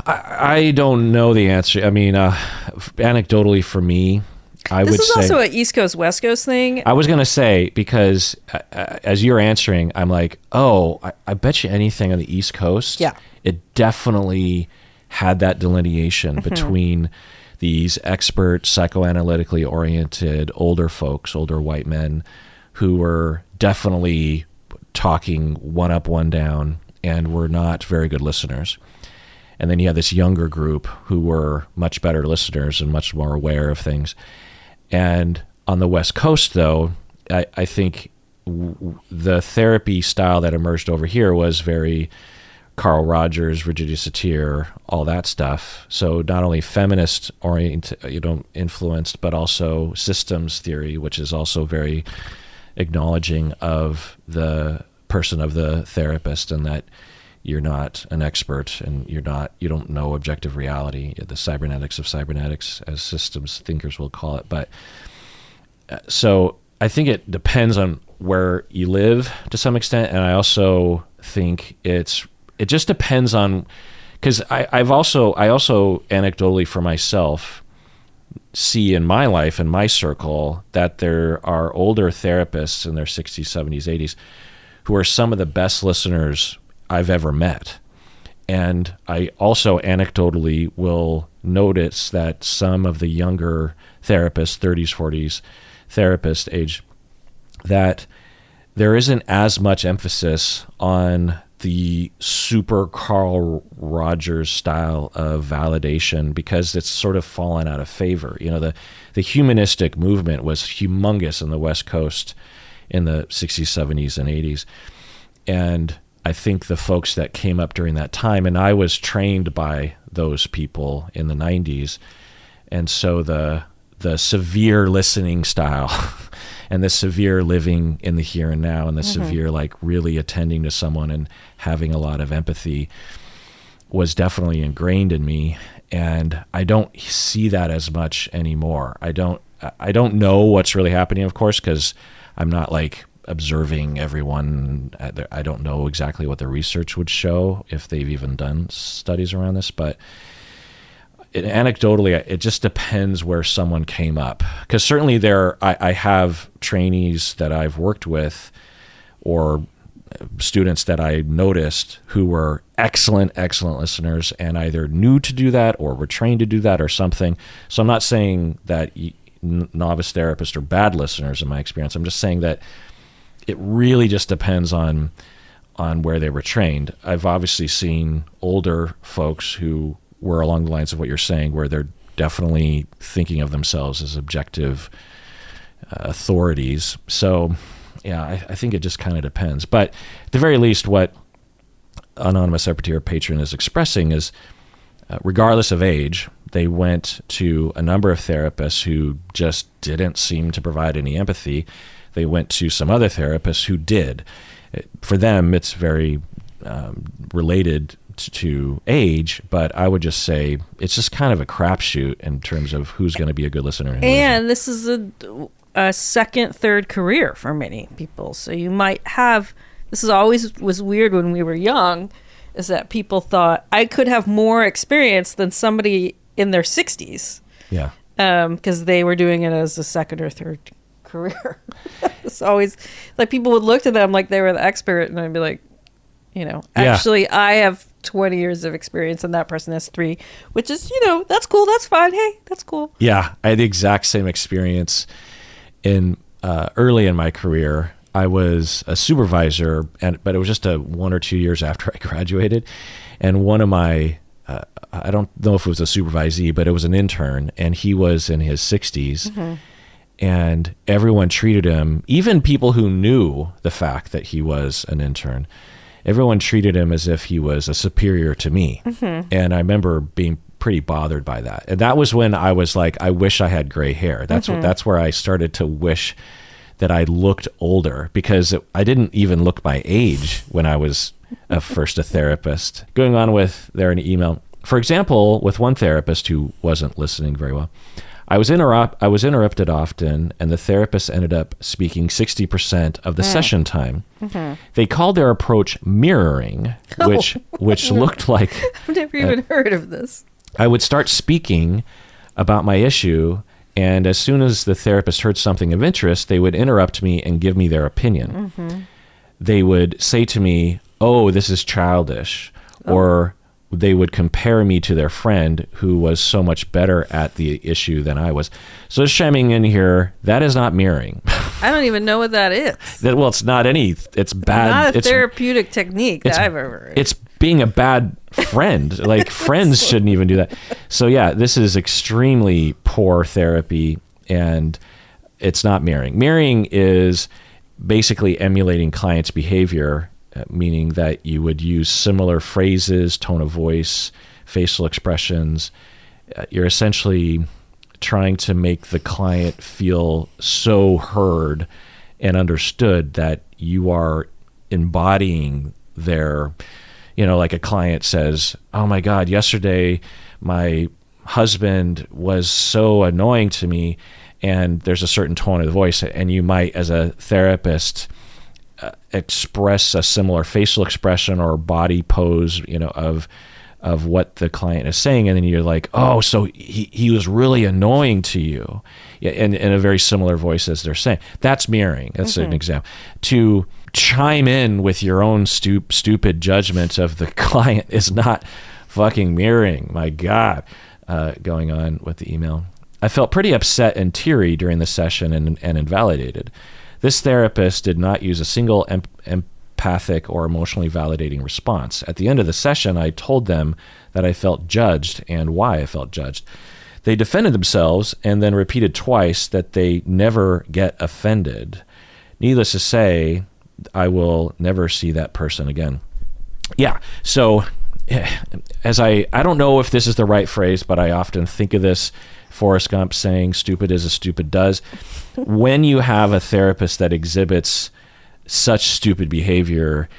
I don't know the answer. I mean, anecdotally for me, this is also an East Coast, West Coast thing. I was going to say, because as you're answering, I'm like, I bet you anything on the East Coast, it definitely had that delineation between these expert, psychoanalytically oriented older folks, older white men, who were definitely talking one up, one down, and were not very good listeners. And then you have this younger group who were much better listeners and much more aware of things. And on the West Coast, though, I think the therapy style that emerged over here was very Carl Rogers, Virginia Satir, all that stuff. So not only feminist influenced, but also systems theory, which is also very acknowledging of the person of the therapist, and that you're not an expert and you don't know objective reality, the cybernetics of cybernetics, as systems thinkers will call it. But so I think it depends on where you live to some extent. And I also think it just depends on, because I also anecdotally for myself see in my life, in my circle, that there are older therapists in their 60s, 70s, 80s who are some of the best listeners I've ever met. And I also anecdotally will notice that some of the younger therapists, 30s, 40s, therapist age, that there isn't as much emphasis on the super Carl Rogers style of validation because it's sort of fallen out of favor. You know, the humanistic movement was humongous in the West Coast in the 60s, 70s, and 80s. And I think the folks that came up during that time, and I was trained by those people in the 90s, and so the severe listening style and the severe living in the here and now and the severe like really attending to someone and having a lot of empathy was definitely ingrained in me, and I don't see that as much anymore. I don't know what's really happening, of course, because I'm not like observing everyone. I don't know exactly what the research would show if they've even done studies around this, but anecdotally, it just depends where someone came up. Because certainly I have trainees that I've worked with or students that I noticed who were excellent listeners and either knew to do that or were trained to do that or something. So I'm not saying that novice therapists are bad listeners in my experience. I'm just saying that it really just depends on where they were trained. I've obviously seen older folks who were along the lines of what you're saying, where they're definitely thinking of themselves as objective authorities. So, yeah, I think it just kind of depends. But at the very least, what Anonymous Epicure Patron is expressing is, regardless of age, they went to a number of therapists who just didn't seem to provide any empathy. They went to some other therapists who did. For them, it's very related to age, but I would just say it's just kind of a crapshoot in terms of who's going to be a good listener. And this is a second, third career for many people. So you might have, this is always was weird when we were young, is that people thought I could have more experience than somebody in their 60s. Yeah. Because they were doing it as a second or third career. It's always like people would look to them like they were the expert, and I'd be like, you know, actually, I have 20 years of experience and that person has 3, which is, you know, that's cool. That's fine. Hey, that's cool. Yeah. I had the exact same experience in early in my career. I was a supervisor, but it was just 1 or 2 years after I graduated. And one of my, I don't know if it was a supervisee, but it was an intern, and he was in his 60s. And everyone treated him, even people who knew the fact that he was an intern, everyone treated him as if he was a superior to me. And I remember being pretty bothered by that. And that was when I was like, I wish I had gray hair. That's where I started to wish that I looked older, because I didn't even look my age when I was first a therapist. Going on with an email, for example, with one therapist who wasn't listening very well, I was interrupted often, and the therapist ended up speaking 60% of the session time. They called their approach mirroring, which looked like... I've never even heard of this. I would start speaking about my issue, and as soon as the therapist heard something of interest, they would interrupt me and give me their opinion. They would say to me, "Oh, this is childish," or they would compare me to their friend who was so much better at the issue than I was. So just chiming in here, that is not mirroring. I don't even know what that is. Well, it's not it's bad. Not a therapeutic technique that I've ever heard. It's being a bad friend. Like friends shouldn't even do that. So yeah, this is extremely poor therapy, and it's not mirroring. Mirroring is basically emulating clients' behavior, meaning that you would use similar phrases, tone of voice, facial expressions. You're essentially trying to make the client feel so heard and understood that you are embodying their, like a client says, "Oh my God, yesterday my husband was so annoying to me," and there's a certain tone of the voice, and you might, as a therapist, express a similar facial expression or body pose, of what the client is saying, and then you're like, "Oh, so he was really annoying to you," in a very similar voice as they're saying. That's mirroring. That's an example. To chime in with your own stupid judgment of the client is not fucking mirroring. My God. Going on with the email, I felt pretty upset and teary during the session and invalidated. This therapist did not use a single empathic or emotionally validating response. At the end of the session, I told them that I felt judged and why I felt judged. They defended themselves and then repeated twice that they never get offended. Needless to say, I will never see that person again. Yeah. So as I don't know if this is the right phrase, but I often think of this, Forrest Gump saying, stupid as a stupid does. When you have a therapist that exhibits such stupid behavior,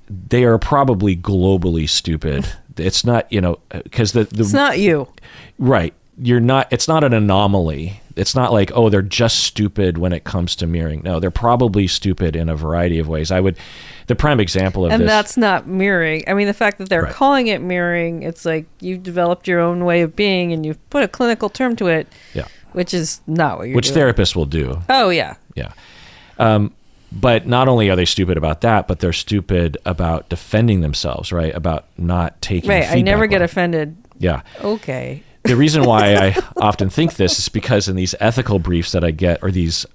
they are probably globally stupid. It's not, because it's not you. Right. It's not an anomaly. It's not like, oh, they're just stupid when it comes to mirroring. No, they're probably stupid in a variety of ways. The prime example of this. And that's not mirroring. I mean, the fact that they're calling it mirroring, it's like you've developed your own way of being and you've put a clinical term to it, which is not what you're doing. Which therapists will do. Oh, yeah. Yeah. But not only are they stupid about that, but they're stupid about defending themselves, right? About not taking feedback. I never get offended. Yeah. Okay. The reason why I often think this is because in these ethical briefs that I get, or these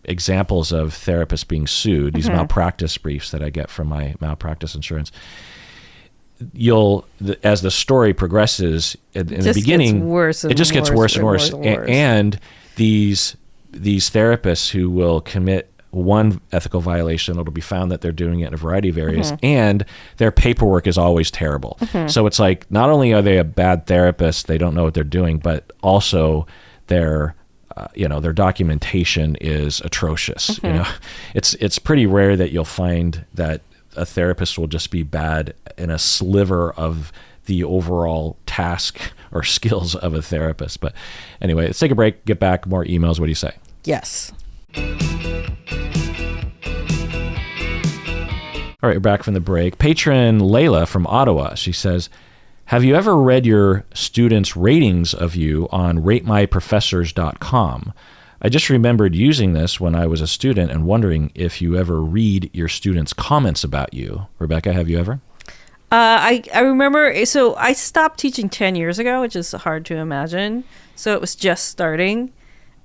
examples of therapists being sued, these malpractice briefs that I get from my malpractice insurance, as the story progresses in the beginning, it just gets worse and worse. And these therapists who will commit one ethical violation, it'll be found that they're doing it in a variety of areas, and their paperwork is always terrible. So it's like, not only are they a bad therapist, they don't know what they're doing, but also their documentation is atrocious. It's pretty rare that you'll find that a therapist will just be bad in a sliver of the overall task or skills of a therapist. But anyway, let's take a break, get back, more emails. What do you say? Yes. All right, we're back from the break. Patron Layla from Ottawa, she says, have you ever read your students' ratings of you on ratemyprofessors.com? I just remembered using this when I was a student and wondering if you ever read your students' comments about you. Rebecca, have you ever? I remember, so I stopped teaching 10 years ago, which is hard to imagine. So it was just starting.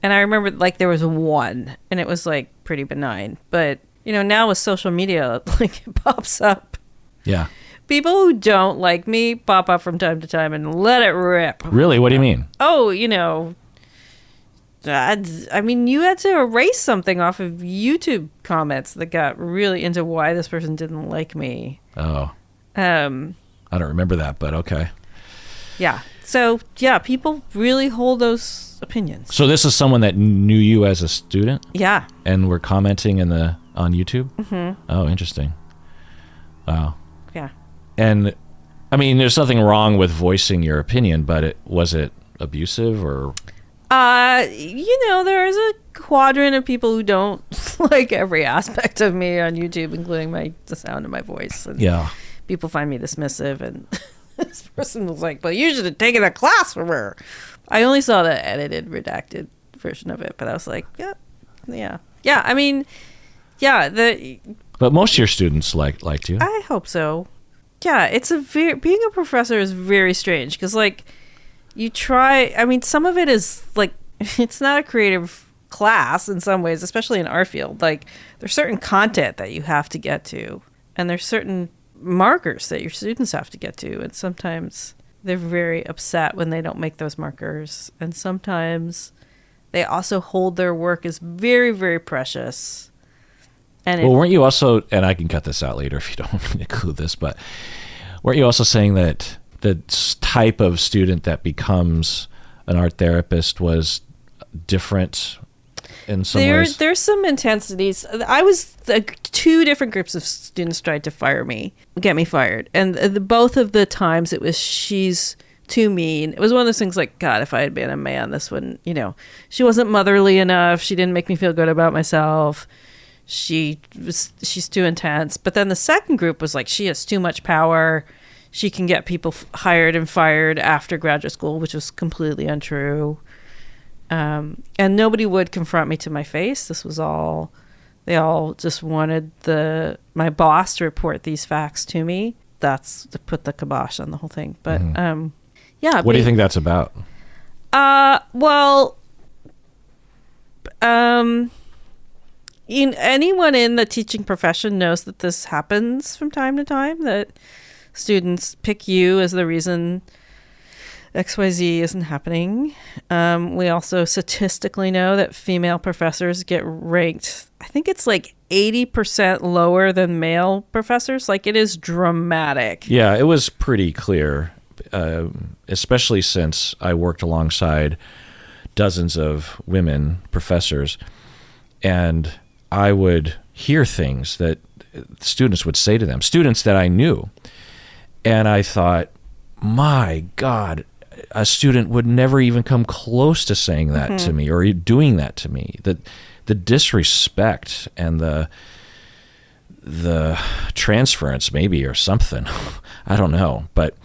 And I remember there was one, and it was pretty benign. But, now with social media, it pops up. Yeah. People who don't like me pop up from time to time and let it rip. Really? What do you mean? Oh, I mean, you had to erase something off of YouTube comments that got really into why this person didn't like me. Oh. I don't remember that, but okay. Yeah. So, yeah, people really hold those opinions. So this is someone that knew you as a student? Yeah. And were commenting on YouTube? Mm-hmm. Oh, interesting. Wow. Yeah. And, I mean, there's nothing wrong with voicing your opinion, but was it abusive or... there's a quadrant of people who don't like every aspect of me on YouTube, including the sound of my voice. And people find me dismissive, and this person was like, "But you should have taken a class from her." I only saw the edited, redacted version of it, but I was like, yeah. I mean, yeah. But most of your students liked you. I hope so. Yeah, being a professor is very strange because you try, I mean, some of it is it's not a creative class in some ways, especially in our field. There's certain content that you have to get to, and there's certain markers that your students have to get to. And sometimes they're very upset when they don't make those markers. And sometimes they also hold their work as very, very precious. And weren't you also, and I can cut this out later if you don't include this, but weren't you also saying that the type of student that becomes an art therapist was different in some ways? There's some intensities. I was two different groups of students tried to get me fired, and both of the times it was she's too mean. It was one of those things God, if I had been a man, this wouldn't. She wasn't motherly enough. She didn't make me feel good about myself. She's too intense. But then the second group was she has too much power. She can get people hired and fired after graduate school, which was completely untrue. And nobody would confront me to my face. This was all, they all just wanted my boss to report these facts to me. That's to put the kibosh on the whole thing. But, yeah. What do you think that's about? anyone in the teaching profession knows that this happens from time to time, that students pick you as the reason XYZ isn't happening. We also statistically know that female professors get ranked, I think it's like 80% lower than male professors. Like, it is dramatic. Yeah, it was pretty clear, especially since I worked alongside dozens of women professors, and I would hear things that students would say to them, students that I knew. And I thought, my God, a student would never even come close to saying that to me or doing that to me. The disrespect and the transference maybe or something. I don't know. But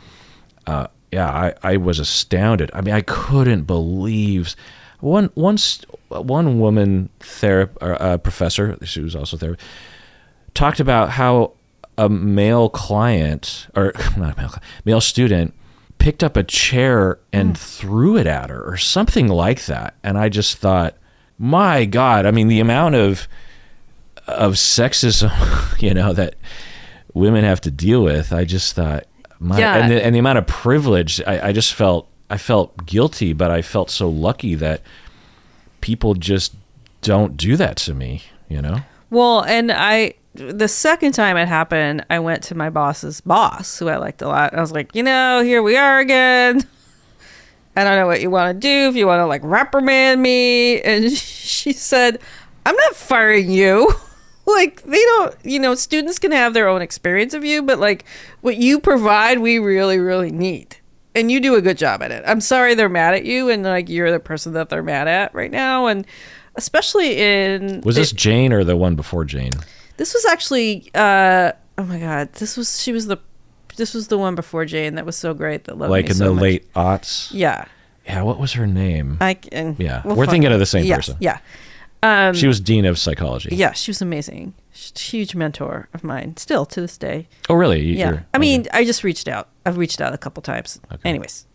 I was astounded. I mean, I couldn't believe one woman professor, she was also there, talked about how a male client, or not a male student, picked up a chair and threw it at her or something like that. And I just thought, my God, I mean, the amount of sexism, that women have to deal with, I just thought, and the amount of privilege, I felt guilty, but I felt so lucky that people just don't do that to me, Well, and the second time it happened, I went to my boss's boss, who I liked a lot. I was like, here we are again. I don't know what you want to do, if you want to like reprimand me. And she said, I'm not firing you. Like, they don't, students can have their own experience of you, but like what you provide, we really, really need. And you do a good job at it. I'm sorry they're mad at you, and like you're the person that they're mad at right now. And especially in... Was this Jane or the one before Jane? This was actually, oh my God, this was the one before Jane that was so great, that loved me so much. Like in the late aughts? Yeah. Yeah, what was her name? We're thinking of the same person. Yeah. She was dean of psychology. Yeah, she was amazing. Huge mentor of mine, still to this day. Oh, really? Yeah. I mean, I just reached out. I've reached out a couple times. Okay. Anyways,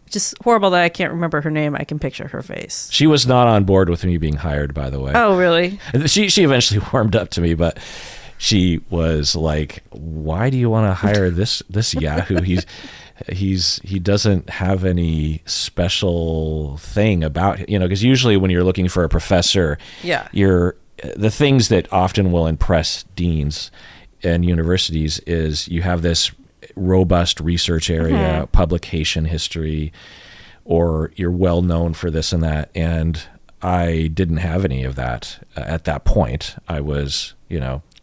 just horrible that I can't remember her name. I can picture her face. She was not on board with me being hired, by the way. Oh, really? She eventually warmed up to me, but she was like, "Why do you want to hire this Yahoo? He doesn't have any special thing about because usually when you're looking for a professor, the things that often will impress deans and universities is you have this robust research area, publication history, or you're well known for this and that. And I didn't have any of that at that point. I was,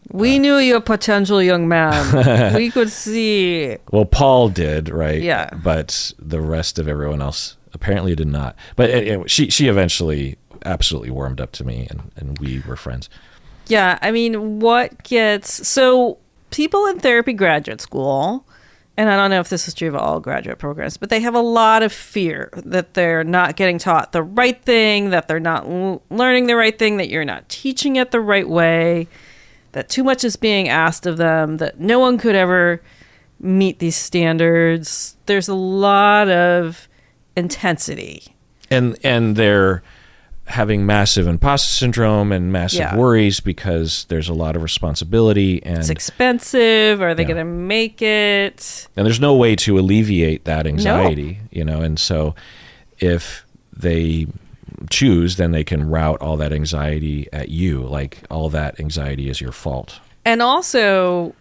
we knew you a potential young man. We could see. Well, Paul did, right? Yeah. But the rest of everyone else apparently did not. But anyway, she eventually absolutely warmed up to me, and we were friends. Yeah, I mean, so people in therapy graduate school, and I don't know if this is true of all graduate programs, but they have a lot of fear that they're not getting taught the right thing, that they're not learning the right thing, that you're not teaching it the right way, that too much is being asked of them, that no one could ever meet these standards. There's a lot of intensity. And they're having massive imposter syndrome and massive worries because there's a lot of responsibility, and it's expensive. Are they going to make it? And there's no way to alleviate that anxiety, and so if they choose, then they can route all that anxiety at you, like all that anxiety is your fault. And also,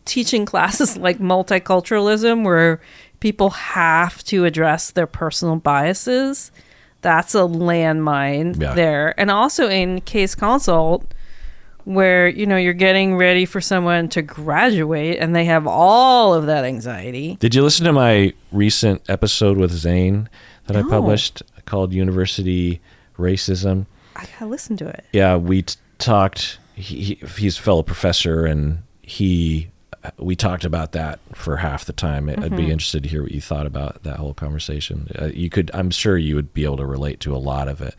teaching classes like multiculturalism, where people have to address their personal biases, that's a landmine there. And also in case consult, where you're getting ready for someone to graduate and they have all of that anxiety. Did you listen to my recent episode with Zane that I published called University Racism? I gotta listen to it. Yeah, we talked. He's a fellow professor, and we talked about that for half the time. I'd be interested to hear what you thought about that whole conversation. I'm sure you would be able to relate to a lot of it.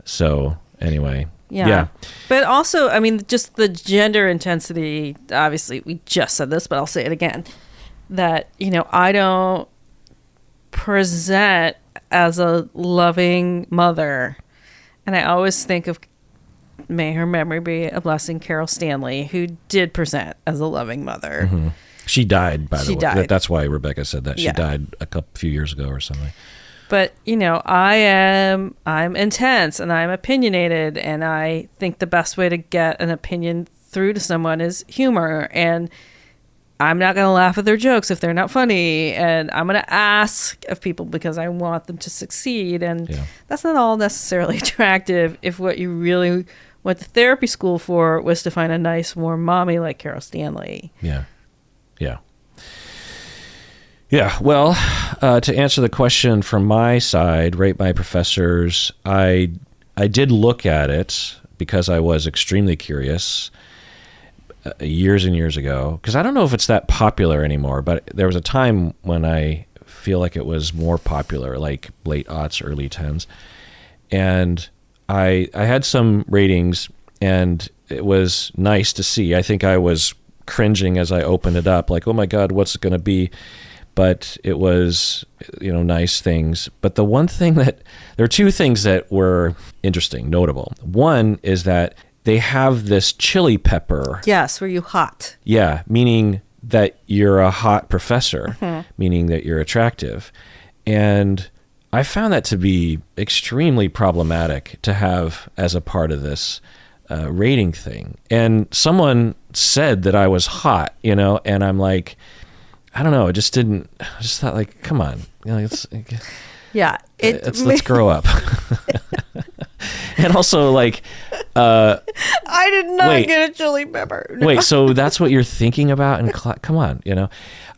So anyway, yeah. But also, I mean, just the gender intensity, obviously we just said this, but I'll say it again, that, I don't present as a loving mother And I always think of, may her memory be a blessing, Carol Stanley, who did present as a loving mother. Mm-hmm. She died, by the way. Died. That's why Rebecca said that. She died a few years ago or something. But, I'm intense and I'm opinionated, and I think the best way to get an opinion through to someone is humor, and I'm not going to laugh at their jokes if they're not funny, and I'm going to ask of people because I want them to succeed, and that's not all necessarily attractive if what you really went to therapy school for was to find a nice, warm mommy like Carol Stanley. Yeah. Well, to answer the question from my side, rate my professors, I did look at it because I was extremely curious years and years ago, because I don't know if it's that popular anymore, but there was a time when I feel like it was more popular, like late aughts, early tens. And I had some ratings, and it was nice to see. I think I was cringing as I opened it up, like, oh my God, what's it going to be? But it was, nice things. But the one thing there are two things that were interesting, notable. One is that they have this chili pepper. Yes, were you hot? Yeah, meaning that you're a hot professor, meaning that you're attractive. And I found that to be extremely problematic to have as a part of this rating thing. And someone said that I was hot, and I'm like, I don't know. I just thought, like, come on, let's grow up. And also, like, I did not get a chili pepper. No. Wait, so that's what you're thinking about in class? Come on,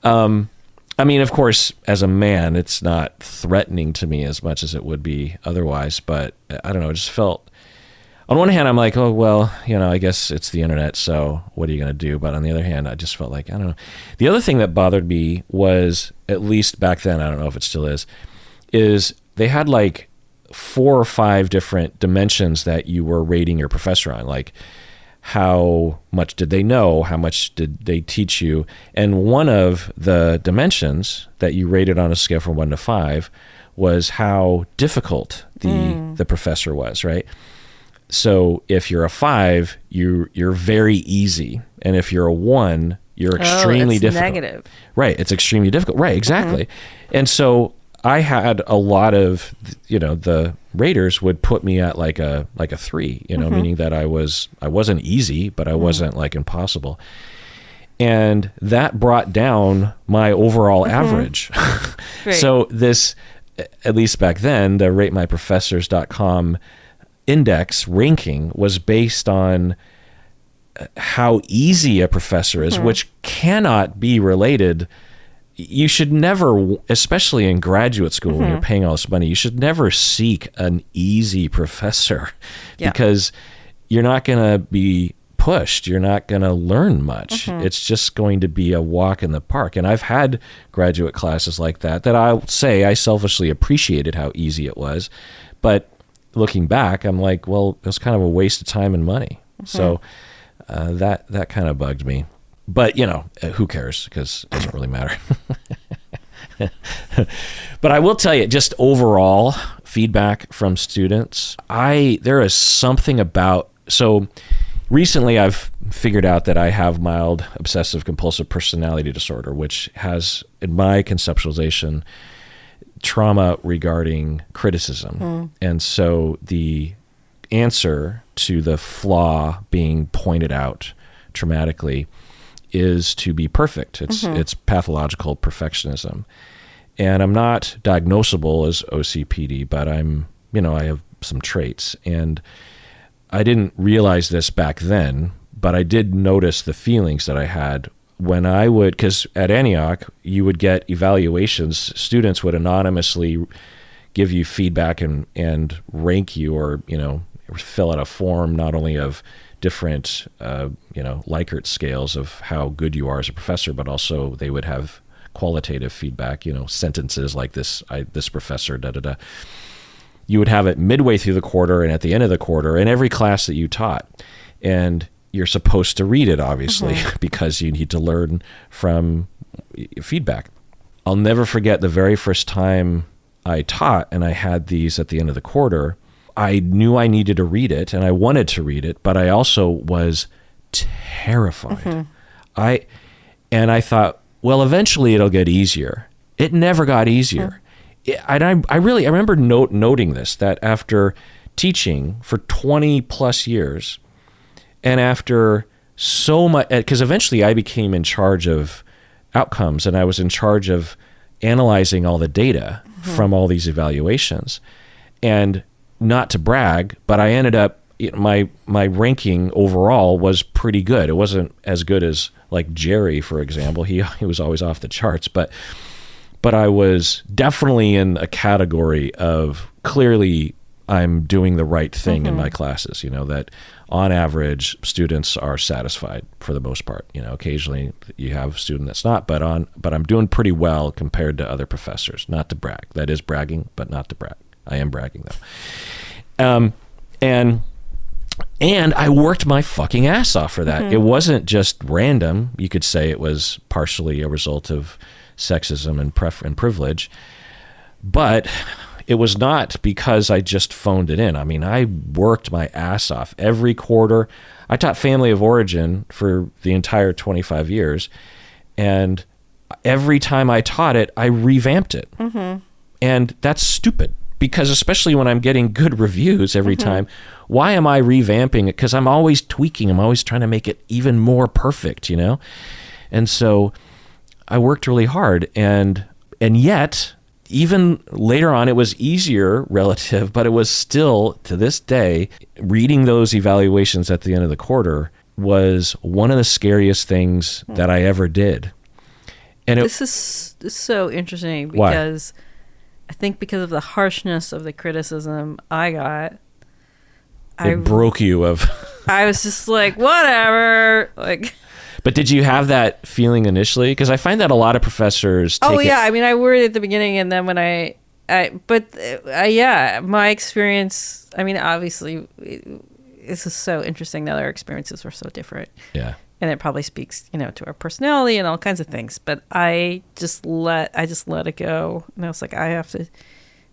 I mean, of course, as a man, it's not threatening to me as much as it would be otherwise. But I don't know. I just felt, on one hand, I'm like, oh, well, I guess it's the internet, so what are you going to do? But on the other hand, I just felt like, I don't know. The other thing that bothered me was, at least back then, I don't know if it still is they had like 4 or 5 different dimensions that you were rating your professor on, like how much did they know, how much did they teach you, and one of the dimensions that you rated on a scale from 1 to 5 was how difficult the professor was, right? So if you're a 5, you're very easy, and if you're a 1, you're extremely difficult. Negative. Right, it's extremely difficult. Right, exactly. And so I had a lot of, the raters would put me at like a 3, meaning that I wasn't easy, but I wasn't like impossible. And that brought down my overall average. Right. So this, at least back then, the ratemyprofessors.com index ranking was based on how easy a professor is, which cannot be related. You should never, especially in graduate school when you're paying all this money, you should never seek an easy professor because you're not going to be pushed. You're not going to learn much. It's just going to be a walk in the park. And I've had graduate classes like that I'll say I selfishly appreciated how easy it was. But looking back, I'm like, well, it was kind of a waste of time and money. So that kind of bugged me. But, who cares? Because it doesn't really matter. But I will tell you, just overall feedback from students, there is something about, so recently I've figured out that I have mild obsessive compulsive personality disorder, which has, in my conceptualization, trauma regarding criticism. And so the answer to the flaw being pointed out traumatically is to be perfect. It's pathological perfectionism. And I'm not diagnosable as OCPD, but I'm, I have some traits. And I didn't realize this back then, but I did notice the feelings that I had when I would, because at Antioch, you would get evaluations. Students would anonymously give you feedback and rank you, or, fill out a form not only of different, Likert scales of how good you are as a professor, but also they would have qualitative feedback, sentences like this professor, da-da-da. You would have it midway through the quarter and at the end of the quarter in every class that you taught. And you're supposed to read it, obviously, because you need to learn from feedback. I'll never forget the very first time I taught and I had these at the end of the quarter. I knew I needed to read it and I wanted to read it, but I also was terrified. I thought, well, eventually it'll get easier. It never got easier. I remember noting this, that after teaching for 20 plus years, and after so much, because eventually I became in charge of outcomes and I was in charge of analyzing all the data from all these evaluations. And not to brag, but I ended up, my ranking overall was pretty good. It wasn't as good as like Jerry, for example. He was always off the charts, but I was definitely in a category of clearly I'm doing the right thing in my classes, that on average students are satisfied for the most part. Occasionally you have a student that's not, but I'm doing pretty well compared to other professors. Not to brag. That is bragging, but not to brag. I am bragging though. And I worked my fucking ass off for that. It wasn't just random. You could say it was partially a result of sexism and privilege, but it was not because I just phoned it in. I mean, I worked my ass off every quarter. I taught family of origin for the entire 25 years, and every time I taught it, I revamped it. And that's stupid, because especially when I'm getting good reviews every time, why am I revamping it? Because I'm always tweaking. I'm always trying to make it even more perfect, And so I worked really hard, and yet even later on, it was easier relative, but it was still, to this day, reading those evaluations at the end of the quarter was one of the scariest things that I ever did. And this is so interesting because I think because of the harshness of the criticism I got, it broke you of... I was just like, whatever, like... But did you have that feeling initially? Because I find that a lot of professors take I mean, I worried at the beginning, and then when my experience, I mean, obviously, this is so interesting that our experiences were so different. Yeah. And it probably speaks, to our personality and all kinds of things. But I just let it go. And I was like,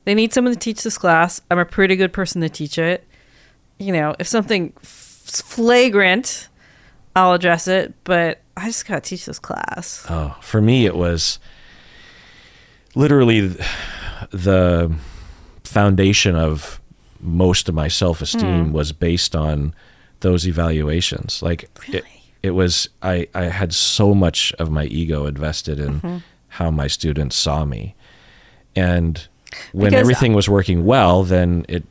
they need someone to teach this class. I'm a pretty good person to teach it. If something flagrant, I'll address it, but I just got to teach this class. Oh, for me, it was literally the foundation of most of my self-esteem was based on those evaluations. Like, really? it was, I had so much of my ego invested in how my students saw me. And when everything was working well, then it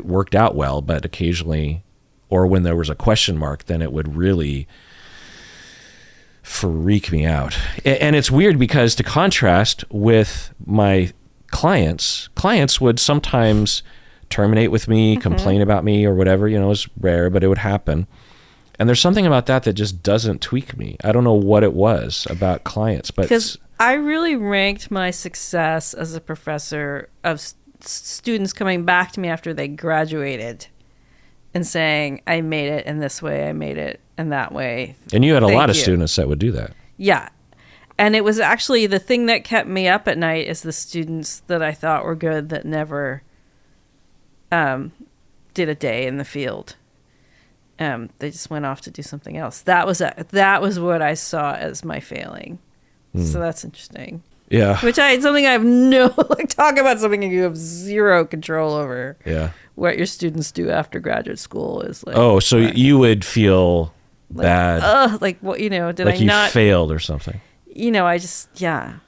worked out well, but occasionally, or when there was a question mark, then it would really freak me out. And it's weird because, to contrast with my clients would sometimes terminate with me, complain about me or whatever, it was rare, but it would happen. And there's something about that just doesn't tweak me. I don't know what it was about clients, but... Because I really ranked my success as a professor of students coming back to me after they graduated and saying, I made it in this way, I made it in that way. And you had a lot of students that would do that. Yeah. And it was actually the thing that kept me up at night is the students that I thought were good that never did a day in the field. They just went off to do something else. That was what I saw as my failing. So that's interesting. Yeah. Something I have talk about something you have zero control over. Yeah. What your students do after graduate school is like. Oh, so you would feel bad. Like what, did like I you not failed or something. I just, yeah.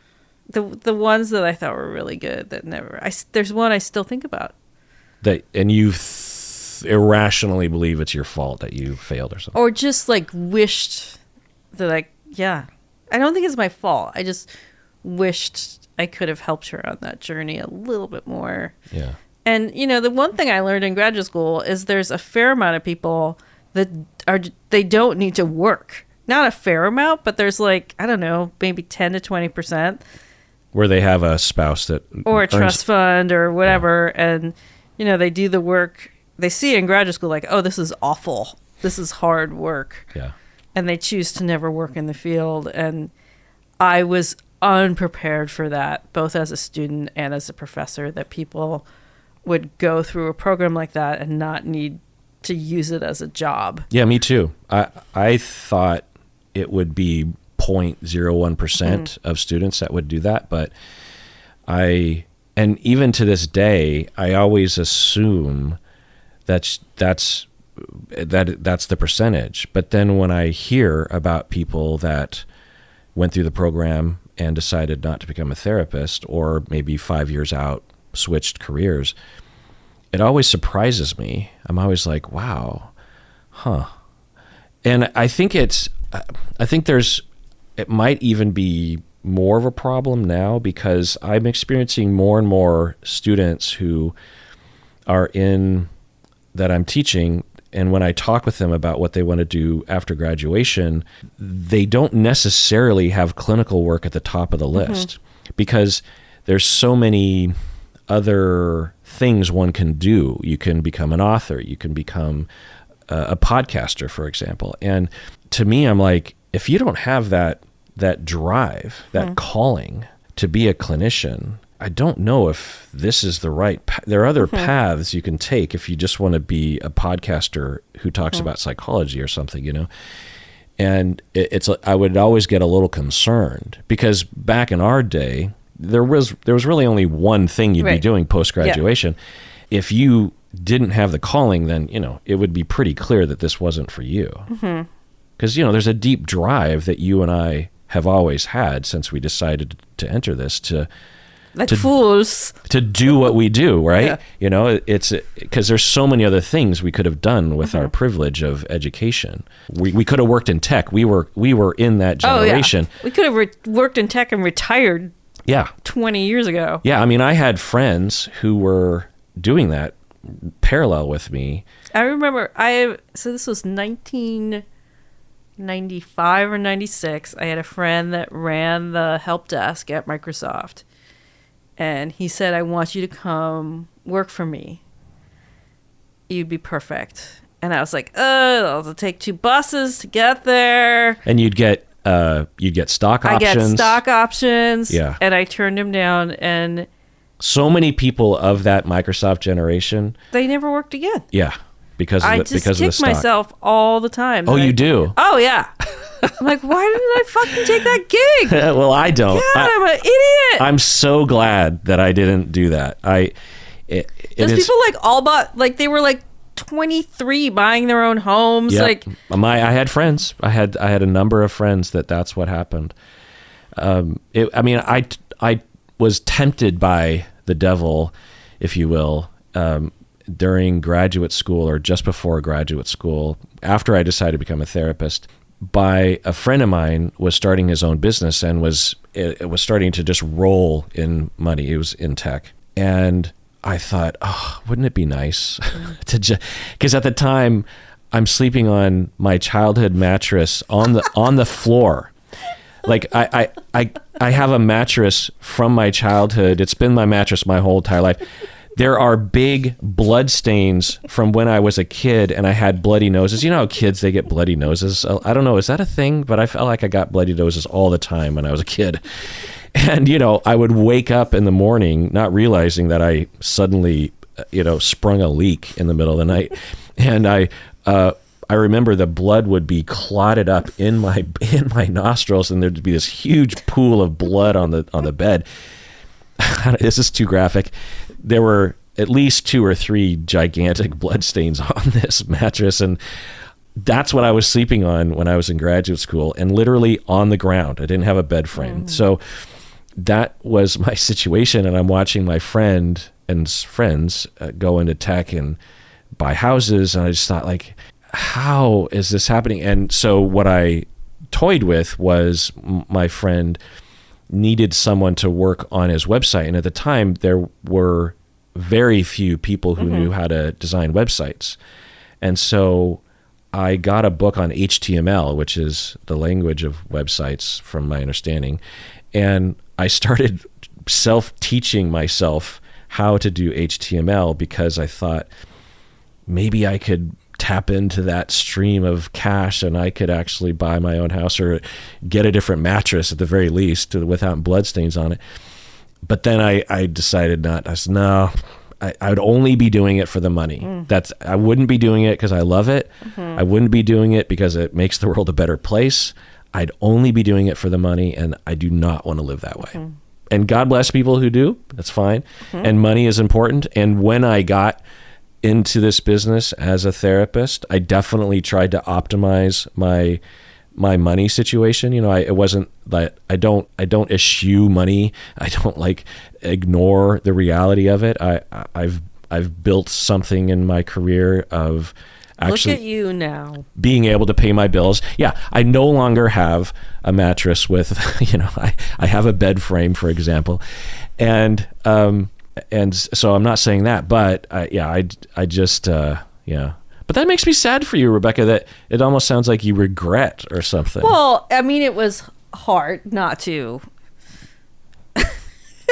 The ones that I thought were really good that never, there's one I still think about. And you irrationally believe it's your fault that you failed or something. Or just wished that I don't think it's my fault. I just wished I could have helped her on that journey a little bit more. Yeah. And, the one thing I learned in graduate school is there's a fair amount of people that they don't need to work. Not a fair amount, but there's I don't know, maybe 10 to 20%. Where they have a spouse that... Or a trust fund or whatever. Yeah. And, they do the work. They see it in graduate school oh, this is awful. This is hard work. Yeah. And they choose to never work in the field. And I was unprepared for that, both as a student and as a professor, that people would go through a program like that and not need to use it as a job. Yeah, me too. I thought it would be 0.01% of students that would do that, but and even to this day, I always assume that's the percentage. But then when I hear about people that went through the program and decided not to become a therapist, or maybe 5 years out, switched careers, it always surprises me. I'm always like, wow, huh. And I think it might even be more of a problem now, because I'm experiencing more and more students who are that I'm teaching, and when I talk with them about what they want to do after graduation, they don't necessarily have clinical work at the top of the list, because there's so many other things one can do. You can become an author, you can become a podcaster, for example. And to me, I'm like, if you don't have that drive, that calling to be a clinician, I don't know if this is the right there are other paths you can take if you just want to be a podcaster who talks about psychology or something, you know. And I would always get a little concerned, because back in our day, there was really only one thing you'd be doing post-graduation. Yeah. If you didn't have the calling, then, you know, it would be pretty clear that this wasn't for you. Because, you know, there's a deep drive that you and I have always had since we decided to enter this, fools to do what we do, right? Yeah. You know, it's because there's so many other things we could have done with our privilege of education. We could have worked in tech. We were in that generation. Oh, yeah. We could have worked in tech and retired 20 years ago. Yeah, I mean, I had friends who were doing that parallel with me. I remember so this was 1995 or 96. I had a friend that ran the help desk at Microsoft. And he said, I want you to come work for me. You'd be perfect. And I was like, I'll take 2 buses to get there. And you'd get stock options. I get stock options. Yeah. And I turned him down. And so many people of that Microsoft generation, they never worked again. Yeah. Because of I the just because kick of the stock. myself all the time. Oh, you do? Oh, yeah. I'm like, why didn't I fucking take that gig? Well, I don't. God, I'm an idiot. I'm so glad that I didn't do that. Those people all bought, they were 23 buying their own homes. Yep. I had friends. I had a number of friends that's what happened. I was tempted by the devil, if you will, during graduate school, or just before graduate school, after I decided to become a therapist, by a friend of mine was starting his own business and it was starting to just roll in money. It was in tech. And I thought, wouldn't it be nice because at the time I'm sleeping on my childhood mattress on the floor. I have a mattress from my childhood. It's been my mattress my whole entire life. There are big blood stains from when I was a kid and I had bloody noses. You know how kids, they get bloody noses? I don't know, is that a thing? But I felt like I got bloody noses all the time when I was a kid. And, you know, I would wake up in the morning not realizing that I suddenly, sprung a leak in the middle of the night. And I remember the blood would be clotted up in my nostrils, and there'd be this huge pool of blood on the bed. This is too graphic. There were at least 2 or 3 gigantic blood stains on this mattress, and that's what I was sleeping on when I was in graduate school, and literally on the ground. I didn't have a bed frame. So that was my situation, and I'm watching my friend and friends go into tech and buy houses, and I just thought, how is this happening? And so what I toyed with was my friend needed someone to work on his website. And at the time, there were very few people who knew how to design websites. And so I got a book on HTML, which is the language of websites from my understanding. And I started self-teaching myself how to do HTML because I thought maybe I could tap into that stream of cash and I could actually buy my own house or get a different mattress at the very least without bloodstains on it. But then I decided not. I said, no, I would only be doing it for the money. I wouldn't be doing it because I love it. I wouldn't be doing it because it makes the world a better place. I'd only be doing it for the money, and I do not want to live that way. And God bless people who do. That's fine. And money is important. And when I got into this business as a therapist, I definitely tried to optimize my money situation. It wasn't that I don't eschew money. I don't ignore the reality of it. I've built something in my career of actually look at you now being able to pay my bills. Yeah, I no longer have a mattress with, I have a bed frame, for example, and so I'm not saying that, but I just. But that makes me sad for you, Rebecca, that it almost sounds like you regret or something. Well, I mean, it was hard not to.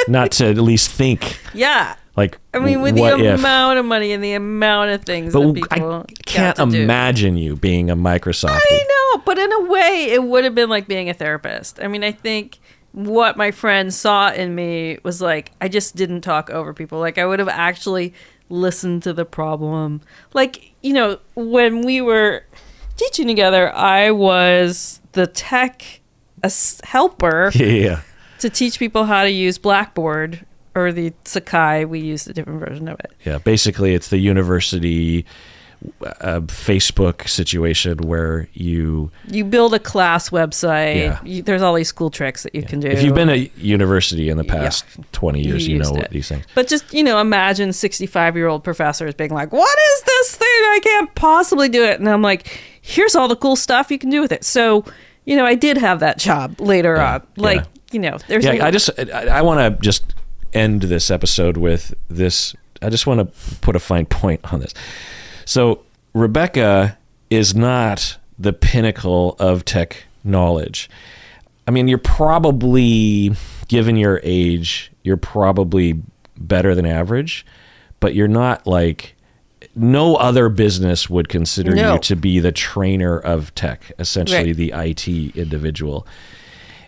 Not to at least think. Yeah. Like, I mean, with the amount of money and the amount of things that people I can't imagine you being a Microsoft. I know, but in a way, it would have been like being a therapist. I mean, I think what my friends saw in me was like, I just didn't talk over people. Like, I would have actually listened to the problem. Like, when we were teaching together, I was the tech helper to teach people how to use Blackboard or the Sakai. We used a different version of it. Yeah, basically it's the university Facebook situation where you build a class website. Yeah. There's all these cool tricks that you can do. If you've been at university in the past 20 years, you know these things. But just, imagine 65-year-old professors being like, what is this thing? I can't possibly do it. And I'm like, here's all the cool stuff you can do with it. So, I did have that job later on. There's I want to just end this episode with this. I just want to put a fine point on this. So Rebecca is not the pinnacle of tech knowledge. I mean, you're probably, given your age, you're probably better than average, but you're not no other business would consider you to be the trainer of tech, essentially the IT individual.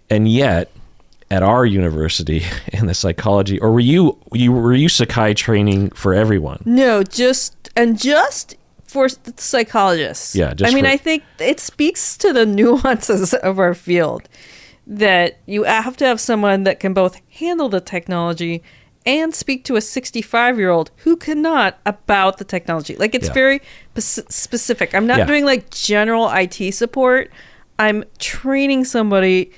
And yet, at our university in the psychology, or were you Sakai training for everyone? No, just for psychologists. Yeah, I think it speaks to the nuances of our field that you have to have someone that can both handle the technology and speak to a 65-year-old who cannot about the technology. It's very specific. I'm not doing general IT support. I'm training somebody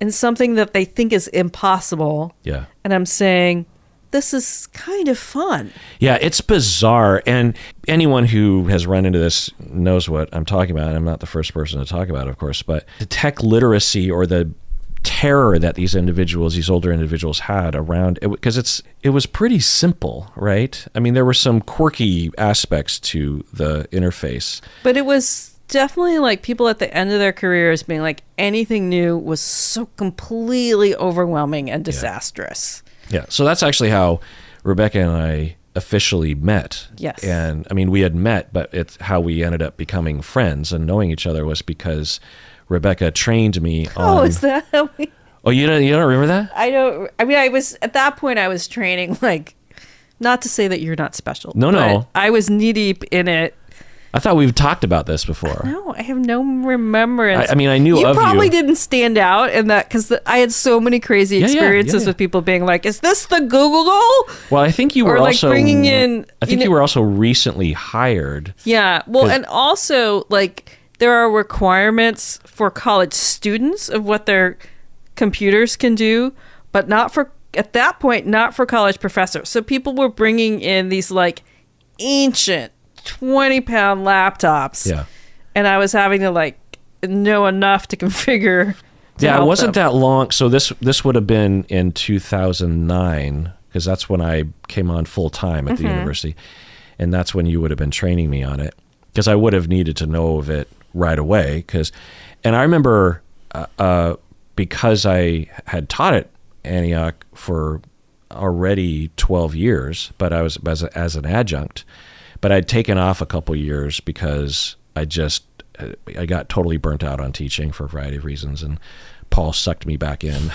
in something that they think is impossible. Yeah. And I'm saying, this is kind of fun. Yeah, it's bizarre. And anyone who has run into this knows what I'm talking about. I'm not the first person to talk about it, of course, but the tech literacy or the terror that these older individuals had around it, because it was pretty simple, right? I mean, there were some quirky aspects to the interface. But it was definitely people at the end of their careers being like, anything new was so completely overwhelming and disastrous. Yeah. So that's actually how Rebecca and I officially met. Yes. And I mean, we had met, but it's how we ended up becoming friends and knowing each other was because Rebecca trained me on... Oh, is that how we... Oh, you don't remember that? I don't... I mean, at that point, I was training, not to say that you're not special. No. I was knee-deep in it. I thought we've talked about this before. No, I have no remembrance. I mean, I knew of you. You probably didn't stand out in that because I had so many crazy experiences with people being like, is this the Google? Well, I think you were also... bringing in... I think you were also recently hired. Yeah. Well, and also, there are requirements for college students of what their computers can do, but at that point, not for college professors. So people were bringing in these ancient 20-pound laptops. Yeah. And I was having to know enough to configure. Yeah, it wasn't that long. So this would have been in 2009 because that's when I came on full time at the university. And that's when you would have been training me on it because I would have needed to know of it right away. And I remember because I had taught at Antioch for already 12 years, but I was as an adjunct. But I'd taken off a couple years because I got totally burnt out on teaching for a variety of reasons. And Paul sucked me back in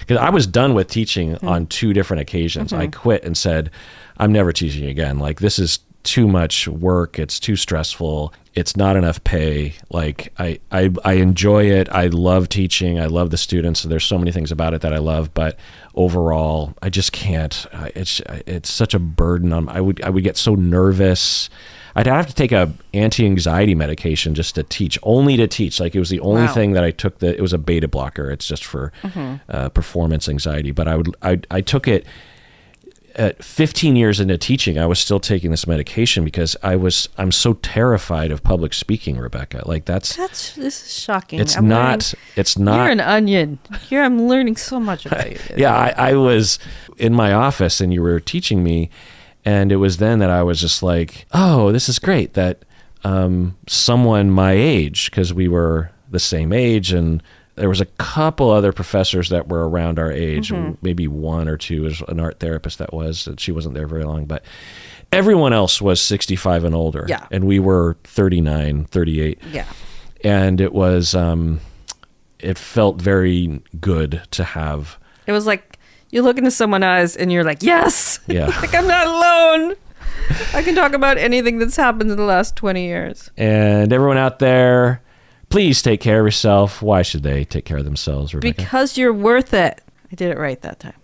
because I was done with teaching on 2 different occasions. I quit and said, I'm never teaching again. Like, this is too much work. It's too stressful. It's not enough pay. Like, I enjoy it. I love teaching. I love the students. There's so many things about it that I love, but overall, I just can't. It's such a burden on. I would get so nervous. I'd have to take a anti-anxiety medication just to teach, only to teach. Like, it was the only thing that I took. It was a beta blocker. It's just for performance anxiety. But I took it at 15 years into teaching. I was still taking this medication because I'm so terrified of public speaking, Rebecca. Like, this is shocking. It's not. You're an onion. Here I'm learning so much about you. Yeah, I was in my office and you were teaching me. And it was then that I was just like, oh, this is great that someone my age, because we were the same age, and there was a couple other professors that were around our age, maybe 1 or 2 was an art therapist and she wasn't there very long, but everyone else was 65 and older. Yeah. And we were 39, 38. Yeah. And it was, it felt very good to have. It was like, you look into someone's eyes and you're like, yes, yeah. Like, I'm not alone. I can talk about anything that's happened in the last 20 years. And everyone out there, please take care of yourself. Why should they take care of themselves, Rebecca? Because you're worth it. I did it right that time.